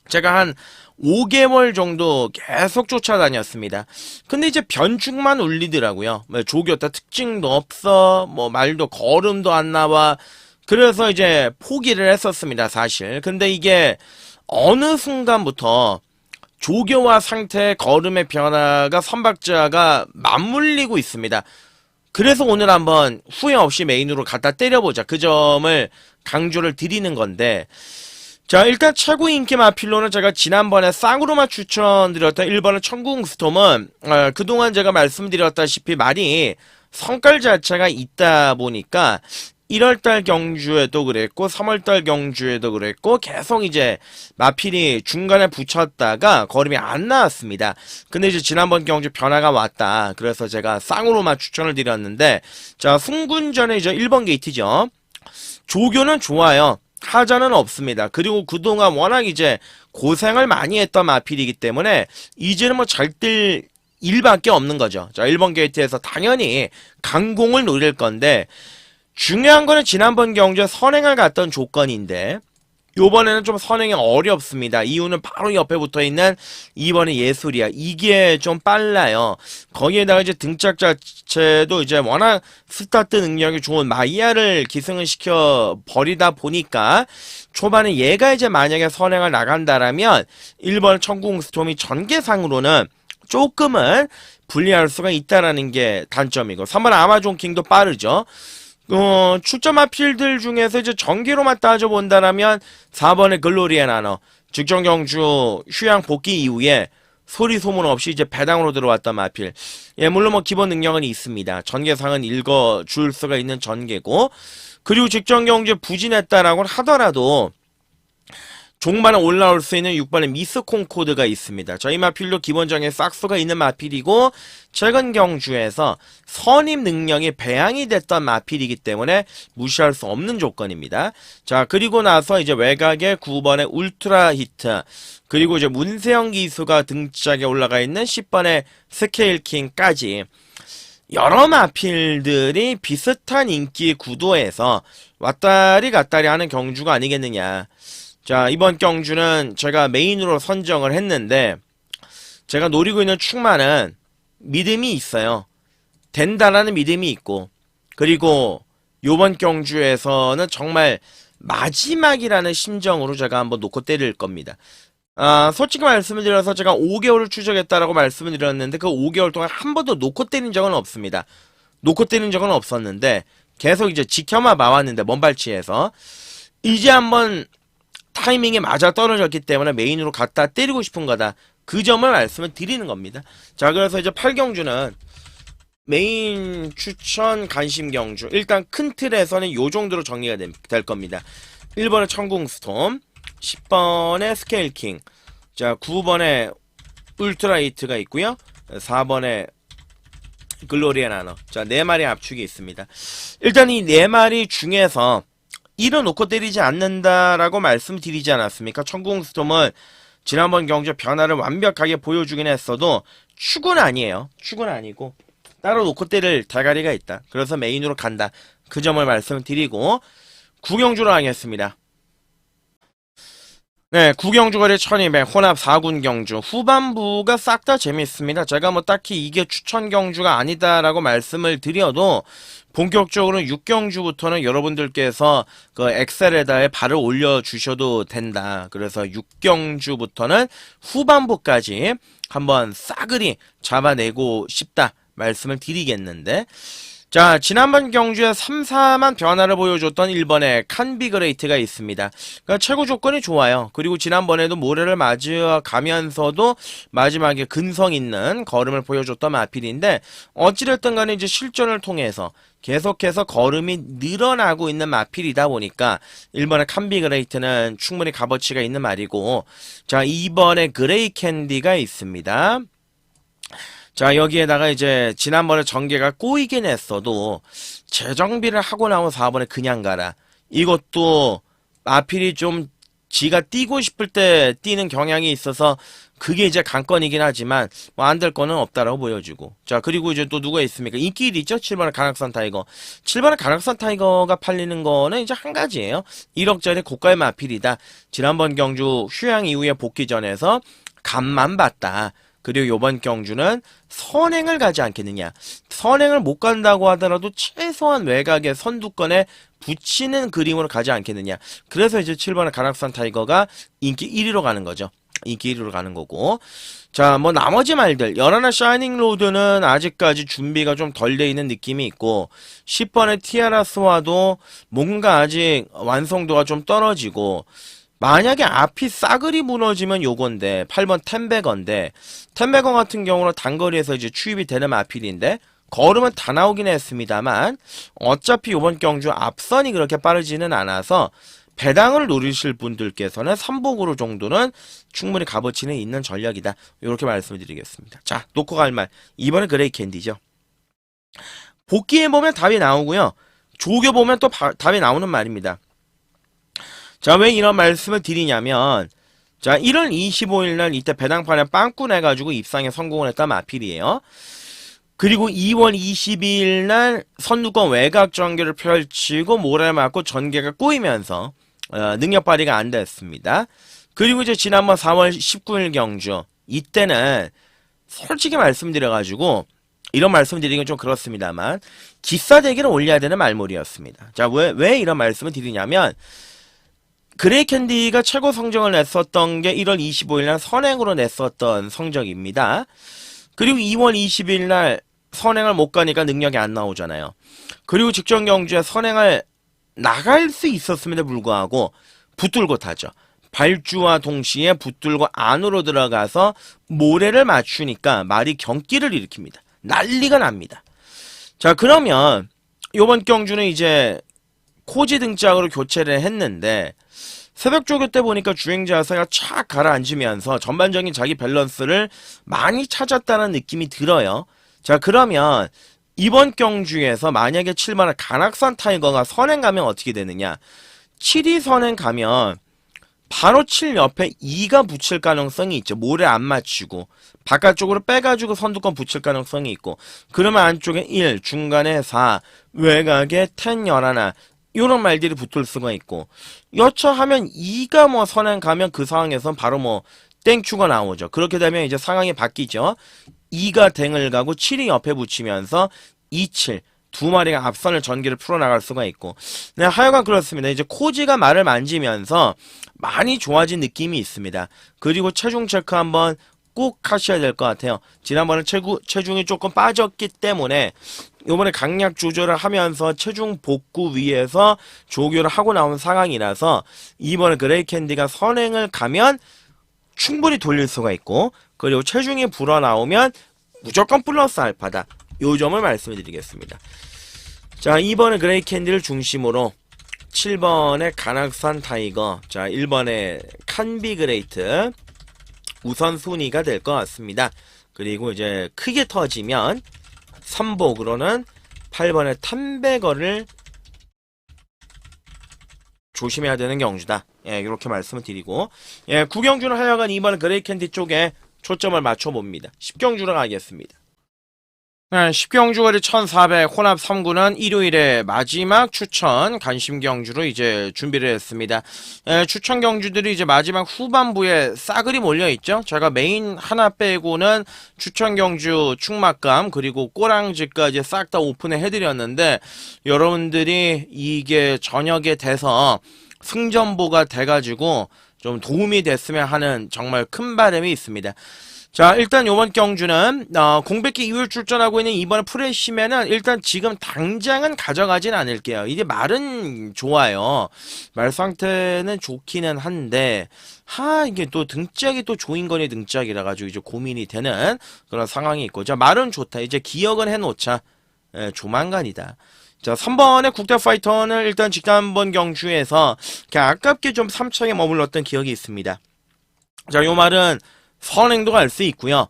제가 한 5개월 정도 계속 쫓아다녔습니다. 근데 이제 변축만 울리더라고요. 조교타 특징도 없어, 뭐 말도 걸음도 안 나와. 그래서 이제 포기를 했었습니다, 사실. 근데 이게 어느 순간부터 조교와 상태의 걸음의 변화가 선박자가 맞물리고 있습니다. 그래서 오늘 한번 후회 없이 메인으로 갖다 때려보자. 그 점을 강조를 드리는 건데, 자, 일단 최고 인기 마필로는 제가 지난번에 쌍으로만 추천드렸던 1번은 천궁스톰은 그동안 제가 말씀드렸다시피 많이 성깔 자체가 있다 보니까 1월달 경주에도 그랬고 3월달 경주에도 그랬고 계속 이제 마필이 중간에 붙였다가 걸음이 안 나왔습니다. 근데 이제 지난번 경주 변화가 왔다. 그래서 제가 쌍으로만 추천을 드렸는데, 자, 승군전에 이제 1번 게이트죠. 조교는 좋아요. 하자는 없습니다. 그리고 그동안 워낙 이제 고생을 많이 했던 마필이기 때문에 이제는 뭐 잘 뜰 일밖에 없는 거죠. 자, 1번 게이트에서 당연히 강공을 노릴 건데, 중요한 거는 지난번 경주에 선행을 갔던 조건인데 요번에는 좀 선행이 어렵습니다. 이유는 바로 옆에 붙어있는 2번의 예술이야. 이게 좀 빨라요. 거기에다가 이제 등짝 자체도 이제 워낙 스타트 능력이 좋은 마이야를 기승을 시켜 버리다 보니까 초반에 얘가 이제 만약에 선행을 나간다라면 1번 천궁스톰이 전개상으로는 조금은 불리할 수가 있다라는 게 단점이고, 3번 아마존킹도 빠르죠. 출전 마필들 중에서 이제 전기로만 따져본다라면 4번의 글로리의 나너, 직전경주 휴양 복귀 이후에 소리 소문 없이 이제 배당으로 들어왔던 마필. 예, 물론 뭐 기본 능력은 있습니다. 전개상은 읽어줄 수가 있는 전개고, 그리고 직전경주에 부진했다라고 하더라도 종반에 올라올 수 있는 6번의 미스 콩코드가 있습니다. 저희 마필도 기본적인 싹수가 있는 마필이고, 최근 경주에서 선임 능력이 배양이 됐던 마필이기 때문에 무시할 수 없는 조건입니다. 자, 그리고 나서 이제 외곽에 9번의 울트라 히트, 그리고 이제 문세영 기수가 등짝에 올라가 있는 10번의 스케일킹까지 여러 마필들이 비슷한 인기 구도에서 왔다리 갔다리 하는 경주가 아니겠느냐. 자, 이번 경주는 제가 메인으로 선정을 했는데, 제가 노리고 있는 축마는 믿음이 있어요. 된다라는 믿음이 있고, 그리고 요번 경주에서는 정말 마지막이라는 심정으로 제가 한번 놓고 때릴 겁니다. 솔직히 말씀을 드려서 제가 5개월을 추적했다라고 말씀을 드렸는데 그 5개월 동안 한 번도 놓고 때린 적은 없습니다. 놓고 때린 적은 없었는데 계속 이제 지켜만 봐왔는데, 먼발치에서 이제 한번 타이밍에 맞아 떨어졌기 때문에 메인으로 갖다 때리고 싶은 거다. 그 점을 말씀을 드리는 겁니다. 자, 그래서 이제 8경주는 메인 추천 관심 경주, 일단 큰 틀에서는 요 정도로 정리가 될 겁니다. 1번의 천궁스톰, 10번의 스케일킹, 자, 9번의 울트라이트가 있고요, 4번의 글로리의 나너. 자, 4마리 압축이 있습니다. 일단 이 4마리 중에서 1은 놓고 때리지 않는다라고 말씀드리지 않았습니까? 천궁스톰은 지난번 경주 변화를 완벽하게 보여주긴 했어도 축은 아니에요. 축은 아니고 따로 놓고 때릴 대가리가 있다. 그래서 메인으로 간다. 그 점을 말씀드리고 구경주로 하겠습니다. 네, 구경주 거리 1200 혼합 4군 경주 후반부가 싹 다 재밌습니다. 제가 뭐 딱히 이게 추천 경주가 아니다라고 말씀을 드려도 본격적으로 6경주부터는 여러분들께서 그 엑셀에다에 발을 올려주셔도 된다. 그래서 6경주부터는 후반부까지 한번 싸그리 잡아내고 싶다 말씀을 드리겠는데, 자, 지난번 경주에 3-4만 변화를 보여줬던 1번의 칸비그레이트가 있습니다. 그러니까 최고 조건이 좋아요. 그리고 지난번에도 모래를 맞아가면서도 마지막에 근성 있는 걸음을 보여줬던 마필인데, 어찌됐든 간에 이제 실전을 통해서 계속해서 걸음이 늘어나고 있는 마필이다 보니까 1번의 칸비그레이트는 충분히 값어치가 있는 말이고, 자, 2번의 그레이 캔디가 있습니다. 자, 여기에다가 이제 지난번에 전개가 꼬이긴 했어도 재정비를 하고 나온 4번에 그냥 가라. 이것도 마필이 좀 지가 뛰고 싶을 때 뛰는 경향이 있어서 그게 이제 관건이긴 하지만 뭐 안 될 거는 없다라고 보여주고. 자, 그리고 이제 또 누가 있습니까? 인기 1위 있죠? 7번의 강악산 타이거. 7번의 강악산 타이거가 팔리는 거는 이제 한 가지예요. 1억짜리 고가의 마필이다. 지난번 경주 휴양 이후에 복귀전에서 간만 봤다. 그리고 요번 경주는 선행을 가지 않겠느냐. 선행을 못 간다고 하더라도 최소한 외곽의 선두권에 붙이는 그림으로 가지 않겠느냐. 그래서 이제 7번의 가락산 타이거가 인기 1위로 가는 거죠. 인기 1위로 가는 거고. 자, 뭐 나머지 말들. 연하나 샤이닝 로드는 아직까지 준비가 좀 덜 돼 있는 느낌이 있고, 10번의 티아라스와도 뭔가 아직 완성도가 좀 떨어지고, 만약에 앞이 싸그리 무너지면 요건데 8번 템베건데, 템베건 같은 경우는 단거리에서 이제 추입이 되는 마필인데 걸음은 다 나오긴 했습니다만 어차피 요번 경주 앞선이 그렇게 빠르지는 않아서 배당을 노리실 분들께서는 3복으로 정도는 충분히 값어치는 있는 전략이다. 이렇게 말씀을 드리겠습니다. 자, 놓고 갈 말. 이번엔 그레이 캔디죠. 복귀해보면 답이 나오고요. 조겨보면 또 답이 나오는 말입니다. 자, 왜 이런 말씀을 드리냐면, 자, 1월 25일날 이때 배당판에 빵꾸 내가지고 입상에 성공을 했던 마필이에요. 그리고 2월 22일날 선두권 외곽 전개를 펼치고 모래를 맞고 전개가 꼬이면서 능력 발휘가 안 됐습니다. 그리고 이제 지난번 4월 19일 경주, 이때는 솔직히 말씀드려가지고 이런 말씀드리긴 좀 그렇습니다만 기싸대기를 올려야 되는 말몰이였습니다. 자, 왜 이런 말씀을 드리냐면, 그레이 캔디가 최고 성적을 냈었던 게 1월 25일날 선행으로 냈었던 성적입니다. 그리고 2월 20일날 선행을 못 가니까 능력이 안 나오잖아요. 그리고 직전 경주에 선행을 나갈 수 있었음에도 불구하고 붙들고 타죠. 발주와 동시에 붙들고 안으로 들어가서 모래를 맞추니까 말이 경기를 일으킵니다. 난리가 납니다. 자, 그러면 이번 경주는 이제 코지 등짝으로 교체를 했는데 새벽 조교 때 보니까 주행 자세가 착 가라앉으면서 전반적인 자기 밸런스를 많이 찾았다는 느낌이 들어요. 자, 그러면 이번 경주에서 만약에 7번의 간악산 타이거가 선행 가면 어떻게 되느냐. 7위 선행 가면 바로 7 옆에 2가 붙일 가능성이 있죠. 모래 안 맞추고 바깥쪽으로 빼가지고 선두권 붙일 가능성이 있고, 그러면 안쪽에 1, 중간에 4, 외곽에 10, 11, 이런 말들이 붙을 수가 있고, 여차하면 2가 뭐 선행 가면 그 상황에선 바로 뭐 땡큐가 나오죠. 그렇게 되면 이제 상황이 바뀌죠. 2가 댕을 가고 7이 옆에 붙이면서 2, 7 두 마리가 앞선을 전기를 풀어나갈 수가 있고. 네, 하여간 그렇습니다. 이제 코지가 말을 만지면서 많이 좋아진 느낌이 있습니다. 그리고 체중 체크 한번 꼭 하셔야 될 것 같아요. 지난번에 체중이 조금 빠졌기 때문에 요번에 강약 조절을 하면서 체중 복구 위해서 조교를 하고 나온 상황이라서 이번에 그레이 캔디가 선행을 가면 충분히 돌릴 수가 있고, 그리고 체중이 불어나오면 무조건 플러스 알파다. 요 점을 말씀을 드리겠습니다. 자, 2번의 그레이 캔디를 중심으로 7번의 간악산 타이거, 자, 1번의 칸비그레이트 우선순위가 될 것 같습니다. 그리고 이제 크게 터지면 3복으로는 8번의 탐베거를 조심해야 되는 경주다. 예, 이렇게 말씀을 드리고, 예, 9경주는 하여간 2번 그레이 캔디 쪽에 초점을 맞춰봅니다. 10경주로 가겠습니다. 네, 10경주거리 1400 혼합 3구는 일요일에 마지막 추천 간심 경주로 이제 준비를 했습니다. 추천 경주들이 이제 마지막 후반부에 싸그리 몰려있죠. 제가 메인 하나 빼고는 추천 경주 충막감 그리고 꼬랑지까지 싹 다 오픈을 해드렸는데, 여러분들이 이게 저녁에 돼서 승전보가 돼가지고 좀 도움이 됐으면 하는 정말 큰 바람이 있습니다. 자, 일단 요번 경주는 공백기 이후에 출전하고 있는 이번에 프레시맨은 일단 지금 당장은 가져가진 않을게요. 이게 말은 좋아요. 말 상태는 좋기는 한데 이게 또 등짝이 또 조인건이 등짝이라 가지고 이제 고민이 되는 그런 상황이 있고. 자, 말은 좋다. 이제 기억은 해놓자. 예, 조만간이다. 자, 3번의 국대파이터는 일단 지난번 경주에서 그냥 아깝게 좀 3차에 머물렀던 기억이 있습니다. 자, 요 말은 선행도 갈 수 있고요.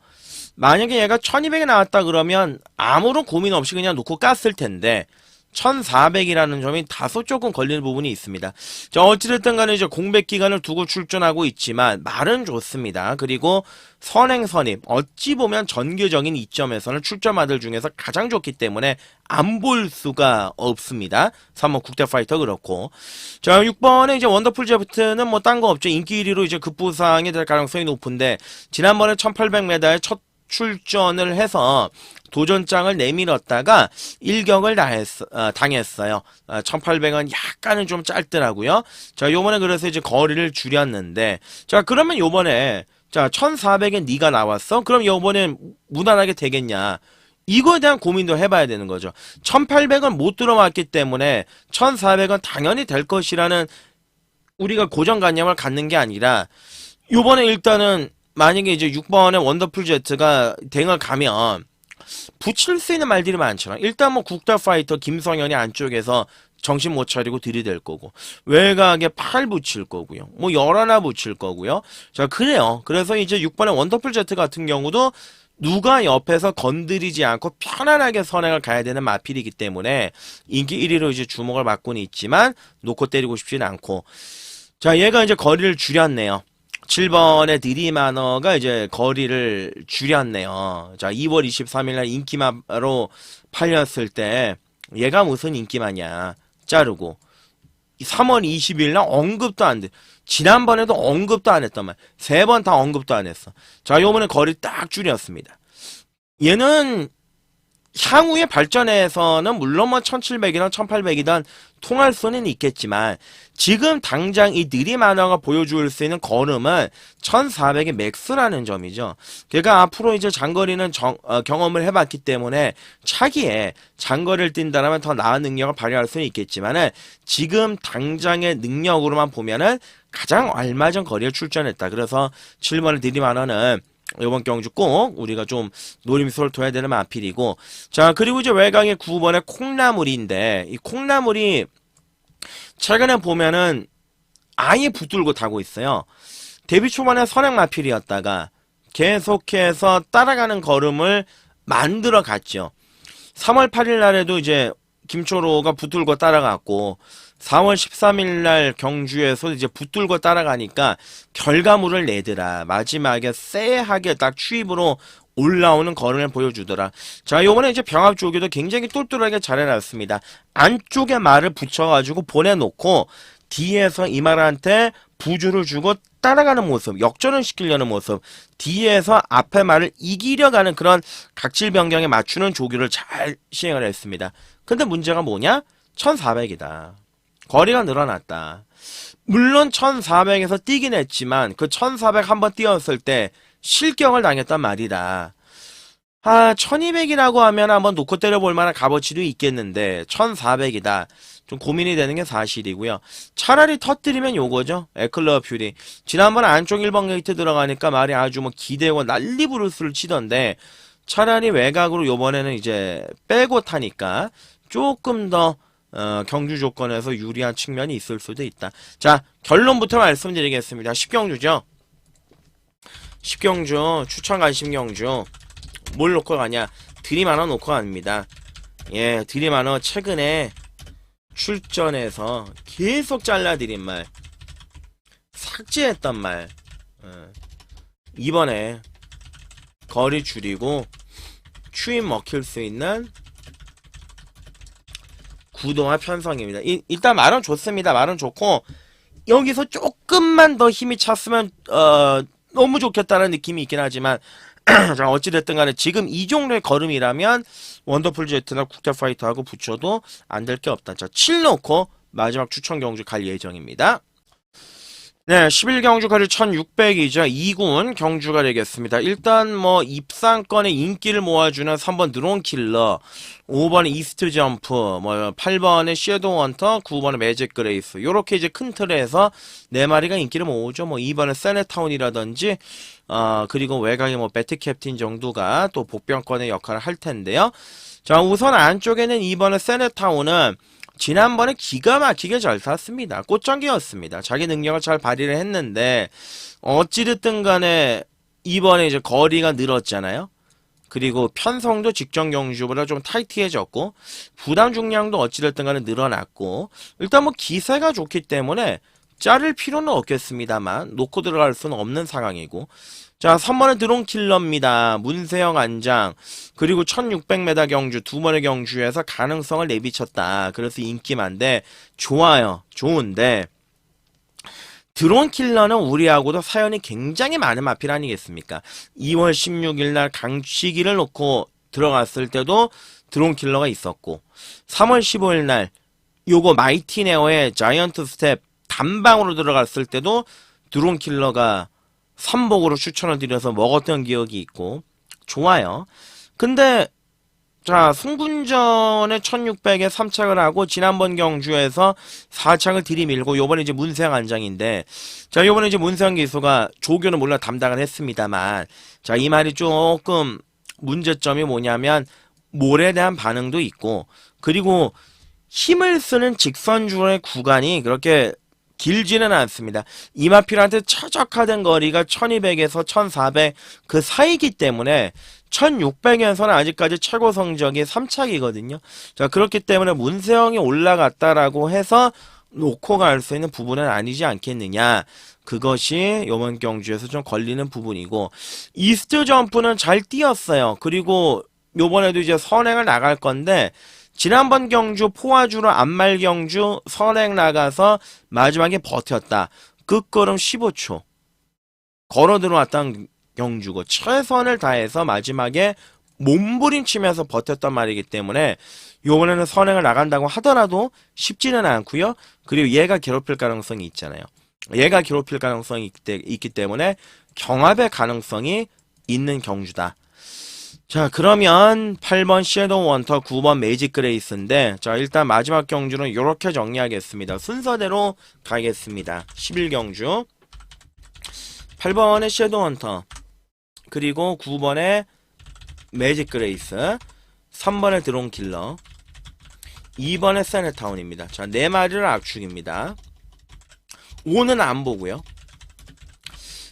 만약에 얘가 1200에 나왔다 그러면 아무런 고민 없이 그냥 놓고 깠을 텐데 1400이라는 점이 다소 조금 걸리는 부분이 있습니다. 자, 어찌됐든 간에 이제 공백 기간을 두고 출전하고 있지만 말은 좋습니다. 그리고 선행 선임 어찌 보면 전교적인 이점에서는 출전마들 중에서 가장 좋기 때문에 안 볼 수가 없습니다. 3번 국대파이터 그렇고. 자, 6번에 이제 원더풀 제프트는 뭐 딴 거 없죠. 인기 1위로 이제 급부상이 될 가능성이 높은데 지난번에 1800m에 첫 출전을 해서 도전장을 내밀었다가 일격을 당했어요. 1800은 약간은 좀 짧더라고요. 자, 요번에 그래서 이제 거리를 줄였는데, 자, 그러면 요번에, 자, 1400에 네가 나왔어? 그럼 요번엔 무난하게 되겠냐? 이거에 대한 고민도 해봐야 되는 거죠. 1800은 못 들어왔기 때문에 1400은 당연히 될 것이라는 우리가 고정관념을 갖는 게 아니라, 요번에 일단은 만약에 이제 6번의 원더풀 제트가 댕을 가면 붙일 수 있는 말들이 많잖아. 일단 뭐 국다파이터 김성현이 안쪽에서 정신 못 차리고 들이댈 거고 외곽에 팔 붙일 거고요. 뭐 열하나 붙일 거고요. 자, 그래요. 그래서 이제 6번의 원더풀 제트 같은 경우도 누가 옆에서 건드리지 않고 편안하게 선행을 가야 되는 마필이기 때문에 인기 1위로 이제 주목을 받고는 있지만 놓고 때리고 싶지는 않고. 자, 얘가 이제 거리를 줄였네요. 7번의 드리마너가 이제 거리를 줄였네요. 자, 2월 23일날 인기마로 팔렸을 때 얘가 무슨 인기마냐 자르고 3월 20일날 언급도 안 돼. 지난번에도 언급도 안 했단 말. 3번 다 언급도 안 했어. 자, 요번에 거리 딱 줄였습니다. 얘는 향후의 발전에서는 물론 뭐 1700이든 1800이든 통할 수는 있겠지만 지금 당장 이 느리만화가 보여줄 수 있는 걸음은 1400의 맥스라는 점이죠. 그러니까 앞으로 이제 장거리는 경험을 해봤기 때문에 차기에 장거리를 뛴다면 더 나은 능력을 발휘할 수는 있겠지만은 지금 당장의 능력으로만 보면은 가장 알맞은 거리에 출전했다. 그래서 7번의 느리만화는 이번 경주 꼭 우리가 좀 노림수를 둬야 되는 마필이고. 자, 그리고 이제 외곽의 9번의 콩나물인데 이 콩나물이 최근에 보면은 아예 붙들고 타고 있어요. 데뷔 초반에 선행 마필이었다가 계속해서 따라가는 걸음을 만들어 갔죠. 3월 8일 날에도 이제 김초로가 붙들고 따라갔고 4월 13일 날 경주에서 이제 붙들고 따라가니까 결과물을 내더라. 마지막에 쎄하게 딱 추입으로 올라오는 걸음을 보여주더라. 자, 요번에 이제 병합 조교도 굉장히 똘똘하게 잘 해놨습니다. 안쪽에 말을 붙여가지고 보내놓고 뒤에서 이 말한테 부주를 주고 따라가는 모습, 역전을 시키려는 모습, 뒤에서 앞에 말을 이기려 가는 그런 각질 변경에 맞추는 조교를 잘 시행을 했습니다. 근데 문제가 뭐냐? 1400이다. 거리가 늘어났다. 물론 1400에서 뛰긴 했지만 그 1400 한번 뛰었을 때 실격을 당했단 말이다. 1200이라고 하면 한번 놓고 때려볼 만한 값어치도 있겠는데 1400이다. 좀 고민이 되는 게 사실이고요. 차라리 터뜨리면 요거죠. 에클러 퓨리. 지난번에 안쪽 1번 게이트 들어가니까 말이 아주 뭐 기대고 난리 부르스를 치던데 차라리 외곽으로 요번에는 이제 빼고 타니까 조금 더 경주 조건에서 유리한 측면이 있을 수도 있다. 자, 결론부터 말씀드리겠습니다. 10경주죠. 10경주, 추천 간 10경주. 뭘 놓고 가냐? 드림하나 놓고 갑니다. 예, 드림하나 최근에 출전해서 계속 잘라드린 말, 삭제했던 말, 이번에 거리 줄이고 추임 먹힐 수 있는 구동화 편성입니다. 일단 말은 좋습니다. 말은 좋고 여기서 조금만 더 힘이 찼으면 너무 좋겠다는 느낌이 있긴 하지만 자, 어찌됐든 간에 지금 이 종류의 걸음이라면 원더풀 제트나 국대파이터하고 붙여도 안 될 게 없다. 자, 7 놓고 마지막 추천 경주 갈 예정입니다. 네, 11경주 거리 1600이죠. 2군 경주가 되겠습니다. 일단 뭐 입상권의 인기를 모아주는 3번 드론킬러, 5번의 이스트 점프, 뭐 8번의 섀도우 헌터, 9번의 매직 그레이스. 요렇게 이제 큰 틀에서 네 마리가 인기를 모으죠. 뭐 2번의 세네타운이라든지 그리고 외곽의 뭐 배트 캡틴 정도가 또 복병권의 역할을 할 텐데요. 자, 우선 안쪽에는 2번의 세네타운은 지난번에 기가 막히게 잘 탔습니다. 꽃장기였습니다. 자기 능력을 잘 발휘를 했는데 어찌됐든 간에 이번에 이제 거리가 늘었잖아요. 그리고 편성도 직전 경주보다 좀 타이트해졌고 부담 중량도 어찌됐든 간에 늘어났고 일단 뭐 기세가 좋기 때문에 자를 필요는 없겠습니다만 놓고 들어갈 수는 없는 상황이고 자 3번은 드론킬러입니다. 문세영 안장 그리고 1600m 경주 두 번의 경주에서 가능성을 내비쳤다. 그래서 인기만데 좋아요. 좋은데 드론킬러는 우리하고도 사연이 굉장히 많은 마필 아니겠습니까? 2월 16일 날 강치기를 놓고 들어갔을 때도 드론킬러가 있었고 3월 15일 날 요거 마이티네어의 자이언트 스텝 단방으로 들어갔을 때도 드론킬러가 삼복으로 추천을 드려서 먹었던 기억이 있고 좋아요. 근데 자 승군전에 1600에 3착을 하고 지난번 경주에서 4착을 들이밀고 요번에 이제 문세영 안장인데 자 요번에 이제 문세영 기수가 조교는 물론 담당을 했습니다만 자 이 말이 조금 문제점이 뭐냐면 몰에 대한 반응도 있고 그리고 힘을 쓰는 직선주로의 구간이 그렇게 길지는 않습니다. 이마필한테 최적화된 거리가 1200에서 1400 그 사이기 때문에 1600에서는 아직까지 최고 성적이 3착이거든요. 자 그렇기 때문에 문세영이 올라갔다라고 해서 놓고 갈 수 있는 부분은 아니지 않겠느냐. 그것이 이번 경주에서 좀 걸리는 부분이고 이스트 점프는 잘 뛰었어요. 그리고 요번에도 이제 선행을 나갈 건데 지난번 경주 포화주로 안말 경주 선행 나가서 마지막에 버텼다. 끝걸음 15초. 걸어 들어왔던 경주고 최선을 다해서 마지막에 몸부림치면서 버텼단 말이기 때문에 요번에는 선행을 나간다고 하더라도 쉽지는 않고요. 그리고 얘가 괴롭힐 가능성이 있잖아요. 얘가 괴롭힐 가능성이 있기 때문에 경합의 가능성이 있는 경주다. 자 그러면 8번 섀도우 헌터 9번 매직 그레이스인데 자 일단 마지막 경주는 이렇게 정리하겠습니다. 순서대로 가겠습니다. 11경주 8번의 섀도우 헌터 그리고 9번의 매직 그레이스 3번의 드론킬러 2번의 세네타운입니다. 자 4마리를 압축입니다. 5는 안 보고요.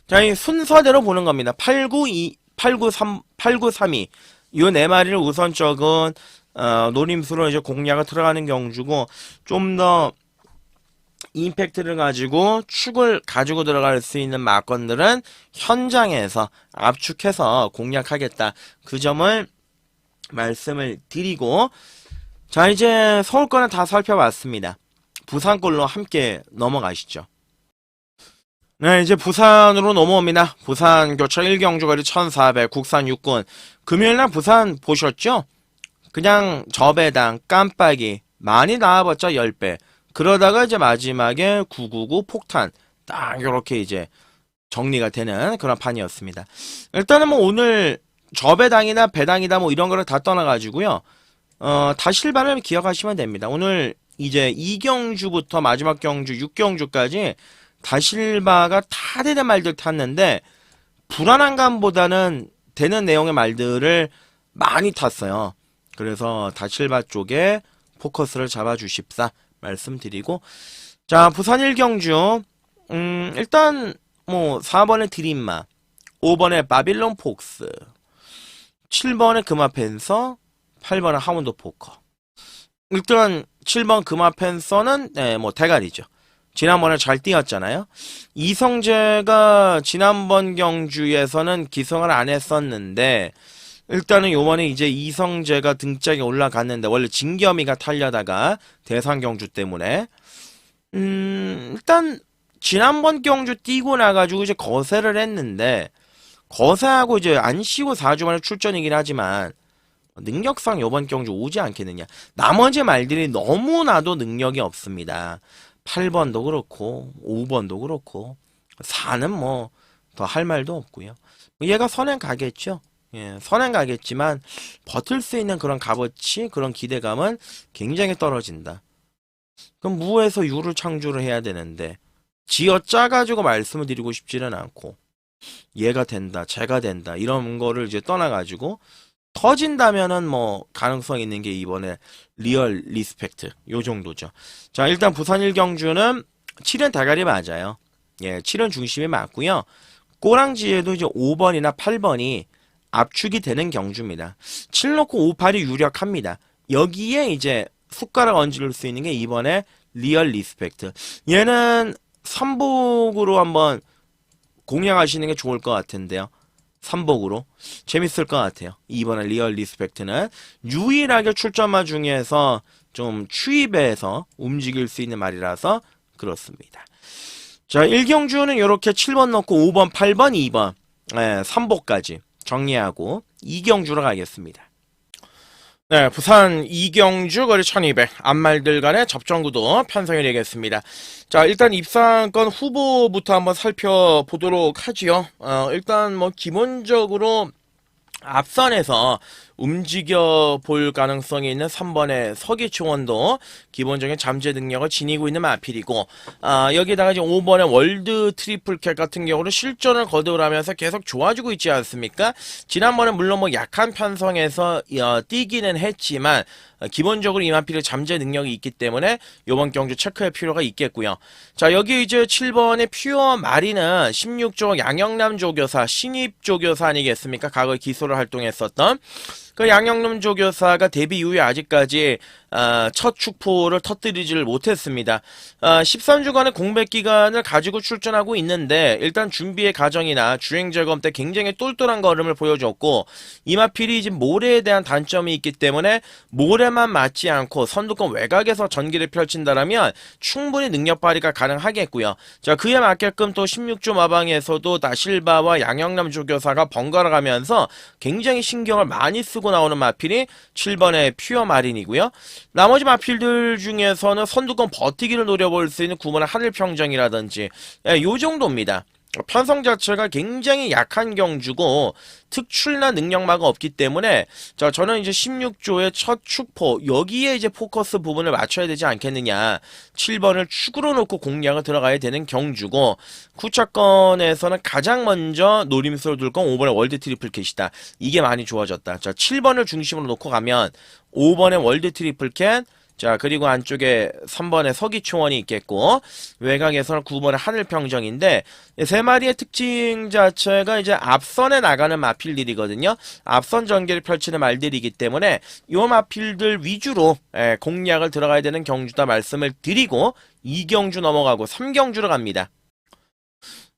자 이 순서대로 보는 겁니다. 893이 요 네 마리를 우선적은 노림수로 이제 공략을 들어가는 경주고 좀 더 임팩트를 가지고 축을 가지고 들어갈 수 있는 마건들은 현장에서 압축해서 공략하겠다. 그 점을 말씀을 드리고 자 이제 서울권은 다 살펴봤습니다. 부산권로 함께 넘어가시죠. 네, 이제 부산으로 넘어옵니다. 부산 교차 1경주 거리 1400 국산 육군. 금요일날 부산 보셨죠? 그냥 저배당 깜빡이 많이 나와봤자 10배. 그러다가 이제 마지막에 999 폭탄 딱 요렇게 이제 정리가 되는 그런 판이었습니다. 일단은 뭐 오늘 저배당이나 배당이다 뭐 이런 거를 다 떠나가지고요. 다실반을 기억하시면 됩니다. 오늘 이제 2경주부터 마지막 경주 6경주까지 다실바가 다 되는 말들 탔는데 불안한 감보다는 되는 내용의 말들을 많이 탔어요. 그래서 다실바 쪽에 포커스를 잡아주십사 말씀드리고 자 부산 1경주 일단 뭐 4번의 드림마 5번의 바빌론 폭스 7번의 금화펜서 8번의 하운드 포커 일단 7번 금화펜서는 네, 뭐 대가리죠. 지난번에 잘 뛰었잖아요. 이성재가 지난번 경주에서는 기성을 안 했었는데 일단은 요번에 이제 이성재가 등짝에 올라갔는데 원래 진겸이가 타려다가 대상 경주 때문에 일단 지난번 경주 뛰고 나가지고 이제 거세를 했는데 거세하고 이제 안 쉬고 4주 만에 출전이긴 하지만 능력상 요번 경주 오지 않겠느냐. 나머지 말들이 너무나도 능력이 없습니다. 8번도 그렇고 5번도 그렇고 4는 뭐 더 할 말도 없고요. 얘가 선행 가겠죠. 예, 선행 가겠지만 버틸 수 있는 그런 값어치, 그런 기대감은 굉장히 떨어진다. 그럼 무에서 유를 창조를 해야 되는데 지어 짜가지고 말씀을 드리고 싶지는 않고 얘가 된다, 쟤가 된다 이런 거를 이제 떠나가지고 터진다면은 뭐 가능성 있는 게 이번에 리얼 리스펙트 요 정도죠. 자, 일단 부산 일경주는 7은 대가리 맞아요. 예, 7은 중심이 맞고요. 꼬랑지에도 이제 5번이나 8번이 압축이 되는 경주입니다. 7 놓고 5, 8이 유력합니다. 여기에 이제 숟가락 얹을 수 있는 게 이번에 리얼 리스펙트. 얘는 3복으로 한번 공략하시는 게 좋을 것 같은데요. 3복으로 재밌을 것 같아요. 이번에 리얼 리스펙트는 유일하게 출전마 중에서 좀 추입해서 움직일 수 있는 말이라서 그렇습니다. 자, 1경주는 이렇게 7번 넣고 5번, 8번, 2번 3복까지 정리하고 2경주로 가겠습니다. 네, 부산 이경주 거리 1200 앞말들 간의 접전구도 편성이 되겠습니다. 자, 일단 입상권 후보부터 한번 살펴보도록 하지요. 일단 뭐 기본적으로 앞선에서 움직여 볼 가능성이 있는 3번의 서기초원도 기본적인 잠재 능력을 지니고 있는 마필이고, 여기다가 이제 5번의 월드 트리플캣 같은 경우는 실전을 거두라면서 계속 좋아지고 있지 않습니까? 지난번에 물론 뭐 약한 편성에서 뛰기는 했지만 기본적으로 이 마필의 잠재 능력이 있기 때문에 이번 경주 체크할 필요가 있겠고요. 자, 여기 이제 7번의 퓨어 마리는 16조 양영남 조교사 신입 조교사 아니겠습니까? 과거에 기소를 활동했었던 그 양영남 조교사가 데뷔 이후에 아직까지 첫 축포를 터뜨리지를 못했습니다. 13주간의 공백 기간을 가지고 출전하고 있는데 일단 준비의 과정이나 주행 점검 때 굉장히 똘똘한 걸음을 보여줬고, 이마필이 지금 모래에 대한 단점이 있기 때문에 모래만 맞지 않고 선두권 외곽에서 전기를 펼친다라면 충분히 능력 발휘가 가능하겠고요. 자, 그에 맞게끔 또 16주 마방에서도 다실바와 양영남 조교사가 번갈아 가면서 굉장히 신경을 많이 쓰고 나오는 마필이 7번의 퓨어 마린이고요. 나머지 마필들 중에서는 선두권 버티기를 노려볼 수 있는 9번의 하늘평정이라든지 요 정도입니다. 편성 자체가 굉장히 약한 경주고 특출난 능력마가 없기 때문에 자, 저는 이제 16조의 첫 축포 여기에 이제 포커스 부분을 맞춰야 되지 않겠느냐. 7번을 축으로 놓고 공략을 들어가야 되는 경주고, 구차권에서는 가장 먼저 노림수로 둘 건 5번의 월드 트리플 캣이다. 이게 많이 좋아졌다. 자, 7번을 중심으로 놓고 가면 5번의 월드 트리플 캣, 자, 그리고 안쪽에 3번의 서기초원이 있겠고, 외곽에서는 9번의 하늘평정인데, 세 마리의 특징 자체가 이제 앞선에 나가는 마필들이거든요. 앞선 전개를 펼치는 말들이기 때문에, 요 마필들 위주로 공략을 들어가야 되는 경주다 말씀을 드리고, 2경주 넘어가고 3경주로 갑니다.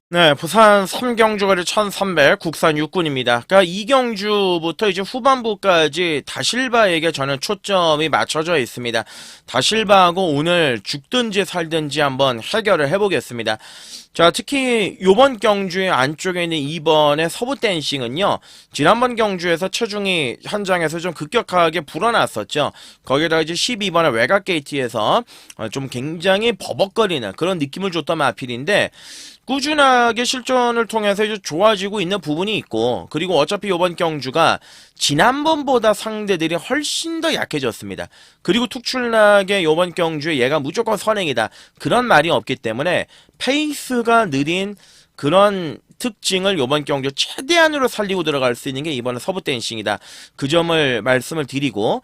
네, 부산 3경주거리 1300 국산 육군입니다. 그러니까 2경주부터 이제 후반부까지 다실바에게 저는 초점이 맞춰져 있습니다. 다실바하고 오늘 죽든지 살든지 한번 해결을 해보겠습니다. 자, 특히 요번 경주의 안쪽에 있는 2번의 서부 댄싱은요, 지난번 경주에서 체중이 현장에서 좀 급격하게 불어났었죠. 거기다가 이제 12번의 외곽 게이트에서 좀 굉장히 버벅거리는 그런 느낌을 줬던 마필인데, 꾸준하게 실전을 통해서 이제 좋아지고 있는 부분이 있고, 그리고 어차피 이번 경주가 지난번보다 상대들이 훨씬 더 약해졌습니다. 그리고 특출나게 이번 경주에 얘가 무조건 선행이다 그런 말이 없기 때문에 페이스가 느린 그런 특징을 이번 경주 최대한으로 살리고 들어갈 수 있는 게 이번에 서부 댄싱이다. 그 점을 말씀을 드리고,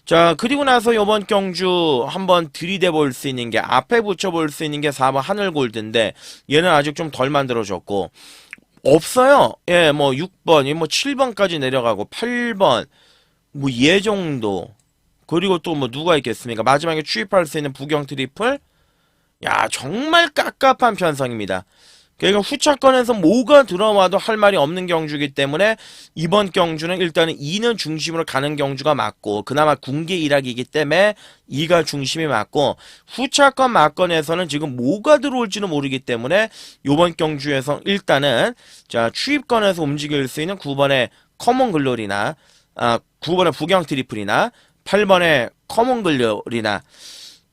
자, 그리고 나서 이번 경주 한번 들이대 볼 수 있는 게, 앞에 붙여볼 수 있는 게 4번 하늘골드인데 얘는 아직 좀 덜 만들어졌고 없어요. 예, 뭐 6번, 뭐 7번까지 내려가고 8번 뭐 얘 정도. 그리고 또 뭐 누가 있겠습니까? 마지막에 추입할 수 있는 부경 트리플. 야, 정말 깝깝한 편성입니다. 그러니까 후차권에서 뭐가 들어와도 할 말이 없는 경주이기 때문에 이번 경주는 일단은 2는 중심으로 가는 경주가 맞고, 그나마 군계 일학이기 때문에 2가 중심이 맞고, 후차권 막권에서는 지금 뭐가 들어올지는 모르기 때문에 이번 경주에서 일단은 자, 추입권에서 움직일 수 있는 9번의 커먼 글로리나 9번의 부경 트리플이나 8번의 커먼 글로리나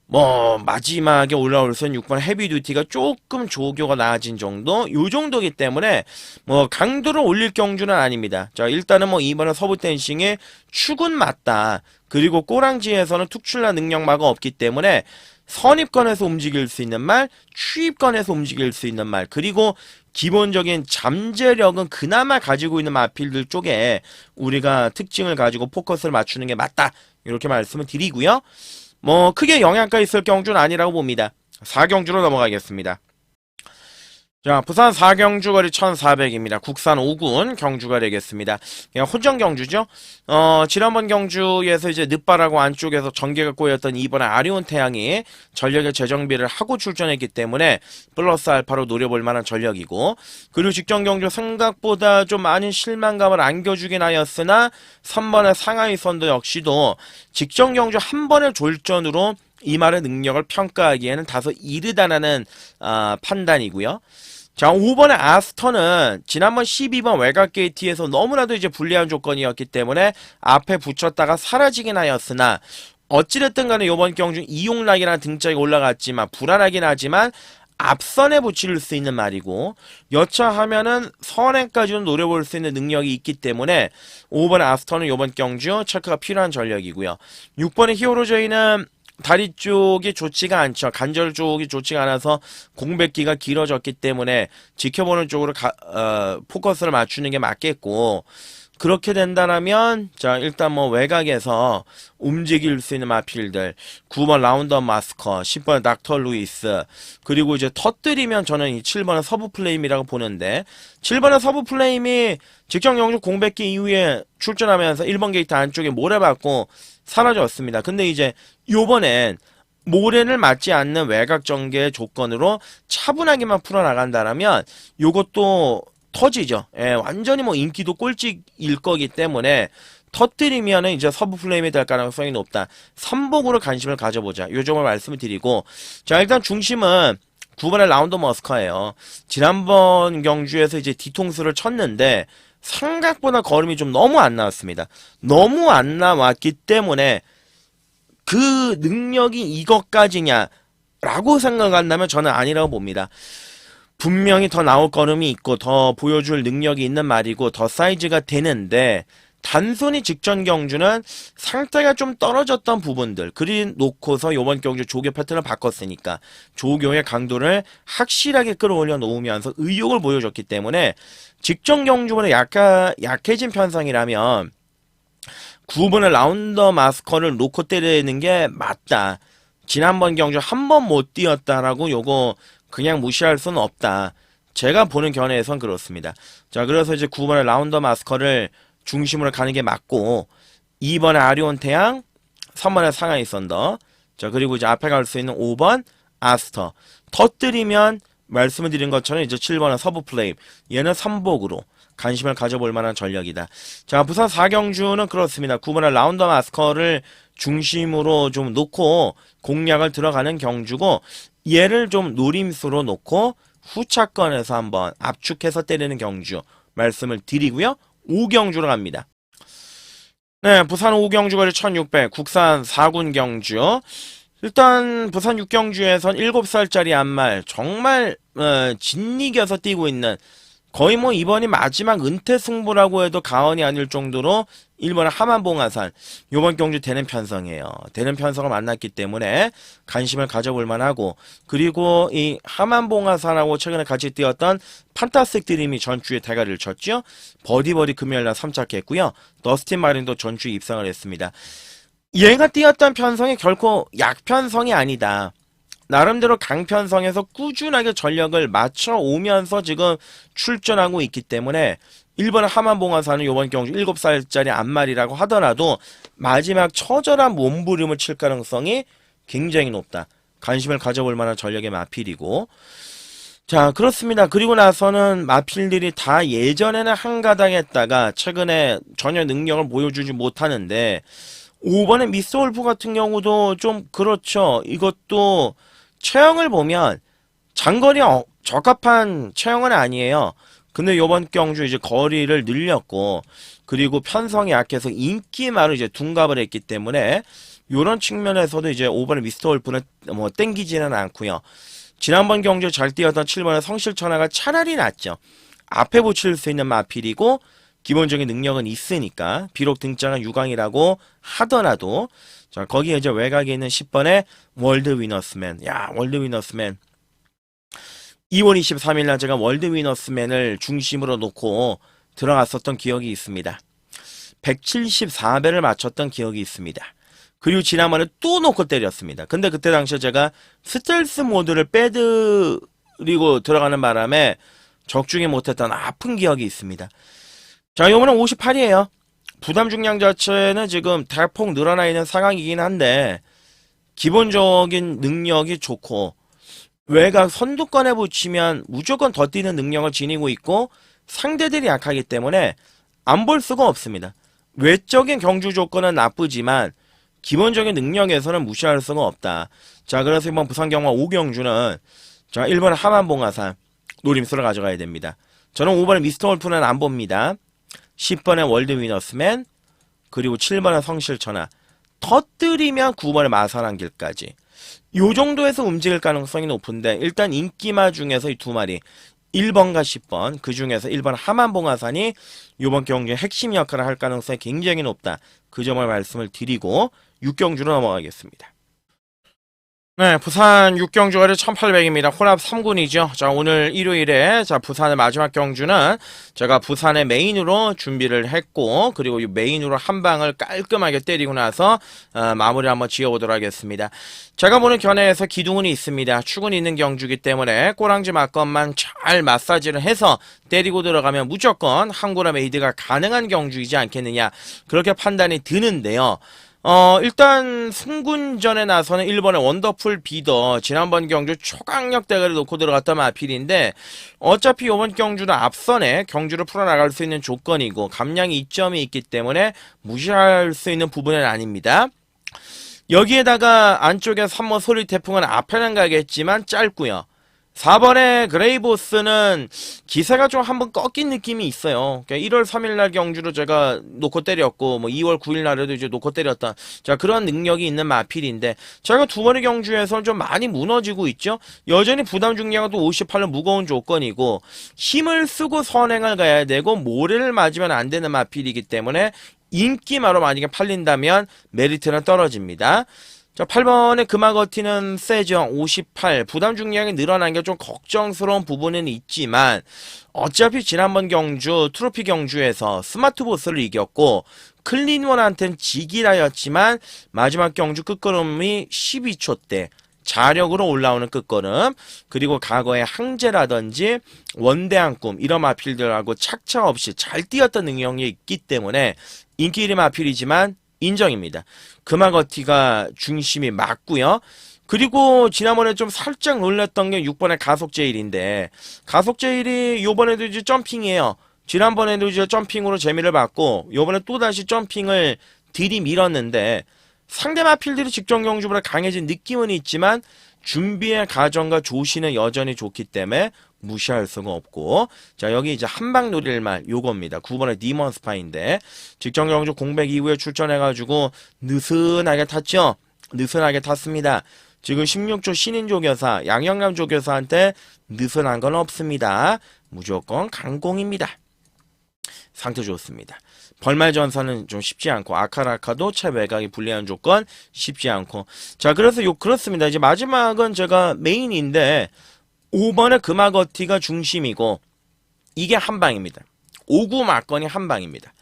뭐 마지막에 올라올 선 6번 헤비듀티가 조금 조교가 나아진 정도 요 정도기 때문에 뭐 강도를 올릴 경주는 아닙니다. 자, 일단은 뭐 이번에 서부 댄싱의 축은 맞다. 그리고 꼬랑지에서는 툭출나 능력마가 없기 때문에 선입권에서 움직일 수 있는 말, 추입권에서 움직일 수 있는 말, 그리고 기본적인 잠재력은 그나마 가지고 있는 마필들 쪽에 우리가 특징을 가지고 포커스를 맞추는 게 맞다. 이렇게 말씀을 드리고요. 뭐 크게 영향가 있을 경주는 아니라고 봅니다. 4경주로 넘어가겠습니다. 자, 부산 4경주 거리 1400입니다. 국산 5군 경주가 되겠습니다. 그냥 혼전 경주죠. 지난번 경주에서 이제 늦바라고 안쪽에서 전개가 꼬였던 이번에 아리온 태양이 전력의 재정비를 하고 출전했기 때문에 플러스 알파로 노려볼 만한 전력이고, 그리고 직전 경주 생각보다 좀 많은 실망감을 안겨주긴 하였으나 3번의 상하이 선도 역시도 직전 경주 한 번의 졸전으로 이 말의 능력을 평가하기에는 다소 이르다라는 판단이고요. 자, 5번의 아스터는 지난번 12번 외곽 게이트에서 너무나도 이제 불리한 조건이었기 때문에 앞에 붙였다가 사라지긴 하였으나 어찌됐든 간에 이번 경주 이용락이라는 등짝이 올라갔지만 불안하긴 하지만 앞선에 붙일 수 있는 말이고, 여차하면은 선행까지도 노려볼 수 있는 능력이 있기 때문에 5번의 아스터는 이번 경주 체크가 필요한 전력이고요. 6번의 히어로저이는 다리 쪽이 좋지가 않죠. 관절 쪽이 좋지가 않아서 공백기가 길어졌기 때문에 지켜보는 쪽으로 포커스를 맞추는 게 맞겠고, 그렇게 된다면 자, 일단 뭐 외곽에서 움직일 수 있는 마필들 9번 라운더 마스커, 10번 닥터 루이스, 그리고 이제 터뜨리면 저는 이 7번의 서브 플레임이라고 보는데, 7번의 서브 플레임이 직전 경주 공백기 이후에 출전하면서 1번 게이트 안쪽에 모래받고 사라졌습니다. 근데 이제 요번엔 모래를 맞지 않는 외곽 전개의 조건으로 차분하게만 풀어나간다면 요것도 터지죠. 예, 완전히 뭐 인기도 꼴찌일 거기 때문에 터뜨리면은 이제 서브 플레임이 될 가능성이 높다. 삼복으로 관심을 가져보자. 요 점을 말씀을 드리고, 자, 일단 중심은 9번의 라운드 머스커예요. 지난번 경주에서 이제 뒤통수를 쳤는데 생각보다 걸음이 좀 너무 안 나왔습니다. 너무 안 나왔기 때문에 그 능력이 이것까지냐 라고 생각한다면 저는 아니라고 봅니다. 분명히 더 나올 걸음이 있고 더 보여줄 능력이 있는 말이고 더 사이즈가 되는데, 단순히 직전 경주는 상태가 좀 떨어졌던 부분들 그리 놓고서 이번 경주 조교 패턴을 바꿨으니까 조교의 강도를 확실하게 끌어올려 놓으면서 의욕을 보여줬기 때문에 직전 경주보다 약해진 편성이라면 9번의 라운더 마스커를 놓고 때리는 게 맞다. 지난번 경주 한 번 못 뛰었다라고 요거 그냥 무시할 수는 없다. 제가 보는 견해에선 그렇습니다. 자, 그래서 이제 9번의 라운더 마스커를 중심으로 가는 게 맞고, 2번의 아리온 태양, 3번의 상하이 썬더, 자, 그리고 이제 앞에 갈 수 있는 5번 아스터. 터뜨리면 말씀을 드린 것처럼 이제 7번의 서브 플레임. 얘는 3복으로 관심을 가져볼 만한 전력이다. 자, 부산 4경주는 그렇습니다. 9번의 라운더 마스커를 중심으로 좀 놓고 공략을 들어가는 경주고, 얘를 좀 노림수로 놓고 후차권에서 한번 압축해서 때리는 경주 말씀을 드리고요. 5경주로 갑니다. 네, 부산 5경주 거리 1600, 국산 4군 경주. 일단 부산 6경주에선 7살짜리 안말 정말 진이겨서 뛰고 있는, 거의 뭐 이번이 마지막 은퇴 승부라고 해도 과언이 아닐 정도로 1번의 하만봉화산 요번 경주 되는 편성이에요. 되는 편성을 만났기 때문에 관심을 가져볼 만하고, 그리고 이 하만봉화산하고 최근에 같이 뛰었던 판타스틱 드림이 전주에 대가리를 쳤죠. 버디버디 금요일날 3착했고요. 더스틴 마린도 전주에 입상을 했습니다. 얘가 뛰었던 편성이 결코 약편성이 아니다. 나름대로 강편성에서 꾸준하게 전력을 맞춰오면서 지금 출전하고 있기 때문에 1번 하만봉화사는 이번 경주 7살짜리 안말이라고 하더라도 마지막 처절한 몸부림을 칠 가능성이 굉장히 높다. 관심을 가져볼 만한 전력의 마필이고, 자, 그렇습니다. 그리고 나서는 마필들이 다 예전에는 한가닥 했다가 최근에 전혀 능력을 보여주지 못하는데, 5번의 미스 wol프 같은 경우도 좀 그렇죠. 이것도 체형을 보면 장거리 적합한 체형은 아니에요. 근데 요번 경주 이제 거리를 늘렸고, 그리고 편성이 약해서 인기말을 이제 둔갑을 했기 때문에, 요런 측면에서도 이제 5번의 미스터 월프는 뭐 땡기지는 않고요. 지난번 경주 잘 뛰었던 7번의 성실천하가 차라리 낫죠. 앞에 붙일 수 있는 마필이고, 기본적인 능력은 있으니까, 비록 등장은 유광이라고 하더라도, 자, 거기에 이제 외곽에 있는 10번의 월드 위너스맨. 야, 월드 위너스맨. 2월 23일날 제가 월드 위너스맨을 중심으로 놓고 들어갔었던 기억이 있습니다. 174배를 맞췄던 기억이 있습니다. 그리고 지난번에 또 놓고 때렸습니다. 근데 그때 당시에 제가 스텔스 모드를 빼드리고 들어가는 바람에 적중이 못했던 아픈 기억이 있습니다. 자, 요번은 58이에요. 부담 중량 자체는 지금 대폭 늘어나 있는 상황이긴 한데 기본적인 능력이 좋고 외곽 선두권에 붙이면 무조건 더 뛰는 능력을 지니고 있고 상대들이 약하기 때문에 안 볼 수가 없습니다. 외적인 경주 조건은 나쁘지만 기본적인 능력에서는 무시할 수가 없다. 자, 그래서 이번 부산경마 5경주는 자, 1번 하만봉화산 노림수를 가져가야 됩니다. 저는 5번의 미스터 월프는 안 봅니다. 10번의 월드 위너스맨, 그리고 7번의 성실천하, 터뜨리면 9번의 마산한길까지. 요 정도에서 움직일 가능성이 높은데 일단 인기마 중에서 이 두 마리 1번과 10번, 그 중에서 1번 하만봉화산이 요번 경기의 핵심 역할을 할 가능성이 굉장히 높다. 그 점을 말씀을 드리고 6경주로 넘어가겠습니다. 네, 부산 6경주가 1800입니다. 혼합 3군이죠. 자, 오늘 일요일에, 자, 부산의 마지막 경주는 제가 부산의 메인으로 준비를 했고, 그리고 이 메인으로 한 방을 깔끔하게 때리고 나서, 마무리 한번 지어보도록 하겠습니다. 제가 보는 견해에서 기둥운이 있습니다. 축운이 있는 경주기 때문에 꼬랑지 맞건만 잘 마사지를 해서 때리고 들어가면 무조건 한골화 메이드가 가능한 경주이지 않겠느냐. 그렇게 판단이 드는데요. 일단 승군전에 나서는 1번의 원더풀 비더, 지난번 경주 초강력 대가를 놓고 들어갔던 마필인데 어차피 이번 경주는 앞선에 경주를 풀어나갈 수 있는 조건이고 감량이 이점이 있기 때문에 무시할 수 있는 부분은 아닙니다. 여기에다가 안쪽에 3번 소리 태풍은 앞에는 가겠지만 짧고요. 4번의 그레이보스는 기세가 좀 한번 꺾인 느낌이 있어요. 1월 3일날 경주로 제가 놓고 때렸고, 뭐 2월 9일날에도 이제 놓고 때렸던, 자, 그런 능력이 있는 마필인데, 제가 두 번의 경주에서는 좀 많이 무너지고 있죠? 여전히 부담 중량은 또 58은 무거운 조건이고, 힘을 쓰고 선행을 가야 되고, 모래를 맞으면 안 되는 마필이기 때문에, 인기마로 만약에 팔린다면 메리트는 떨어집니다. 자, 8번의 금화거티는 세죠. 58. 부담 중량이 늘어난 게 좀 걱정스러운 부분은 있지만 어차피 지난번 경주 트로피 경주에서 스마트 보스를 이겼고 클린원한테는 지기라였지만 마지막 경주 끝걸음이 12초대 자력으로 올라오는 끝걸음, 그리고 과거의 항제라든지 원대한 꿈 이런 마필들하고 착차 없이 잘 뛰었던 능력이 있기 때문에 인기 1위 마필이지만 인정입니다. 금화거티가 중심이 맞고요. 그리고 지난번에 좀 살짝 놀랐던 게 6번의 가속제일인데 가속제일이 요번에도 이제 점핑이에요. 지난번에도 이제 점핑으로 재미를 봤고 요번에 또다시 점핑을 들이밀었는데 상대 마필들이 직전 경주보다 강해진 느낌은 있지만 준비의 과정과 조시는 여전히 좋기 때문에 무시할 수가 없고, 자, 여기 이제 한방 노릴말 요겁니다. 9번의 디먼스파인데 직전 경주 공백 이후에 출전해가지고 느슨하게 탔죠. 느슨하게 탔습니다. 지금 16조 신인 조교사 양영남 조교사한테 느슨한 건 없습니다. 무조건 강공입니다. 상태 좋습니다. 벌말전선은 좀 쉽지 않고 아카라카도 최외곽이 불리한 조건 쉽지 않고, 자, 그래서 그렇습니다. 이제 마지막은 제가 메인인데 5번의 금화거티가 중심이고 이게 한방입니다. 5구 막건이 한방입니다.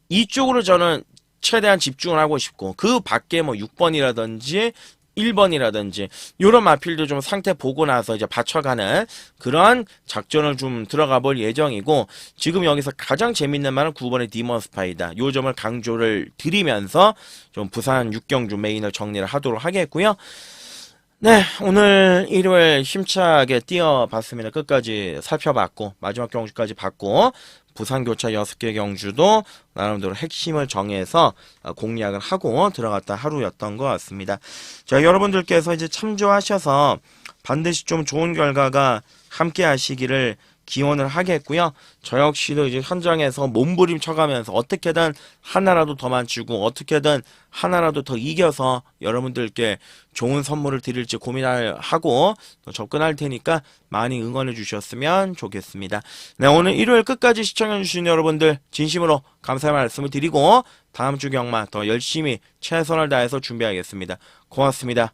이쪽으로 저는 최대한 집중을 하고 싶고 그 밖에 뭐 6번이라든지 1번이라든지 요런 마필도 좀 상태 보고 나서 이제 받쳐가는 그러한 작전을 좀 들어가 볼 예정이고, 지금 여기서 가장 재밌는 말은 9번의 디먼스파이다. 요 점을 강조를 드리면서 좀 부산 6경주 메인을 정리를 하도록 하겠고요. 네, 오늘 일요일 힘차게 뛰어봤습니다. 끝까지 살펴봤고 마지막 경주까지 봤고 부산교차 6개 경주도 나름대로 핵심을 정해서 공략을 하고 들어갔다 하루였던 것 같습니다. 자, 여러분들께서 이제 참조하셔서 반드시 좀 좋은 결과가 함께 하시기를 기원을 하겠고요. 저 역시도 이제 현장에서 몸부림 쳐가면서 어떻게든 하나라도 더 맞추고 어떻게든 하나라도 더 이겨서 여러분들께 좋은 선물을 드릴지 고민을 하고 접근할 테니까 많이 응원해 주셨으면 좋겠습니다. 네, 오늘 일요일 끝까지 시청해 주신 여러분들 진심으로 감사의 말씀을 드리고 다음 주 경마 더 열심히 최선을 다해서 준비하겠습니다. 고맙습니다.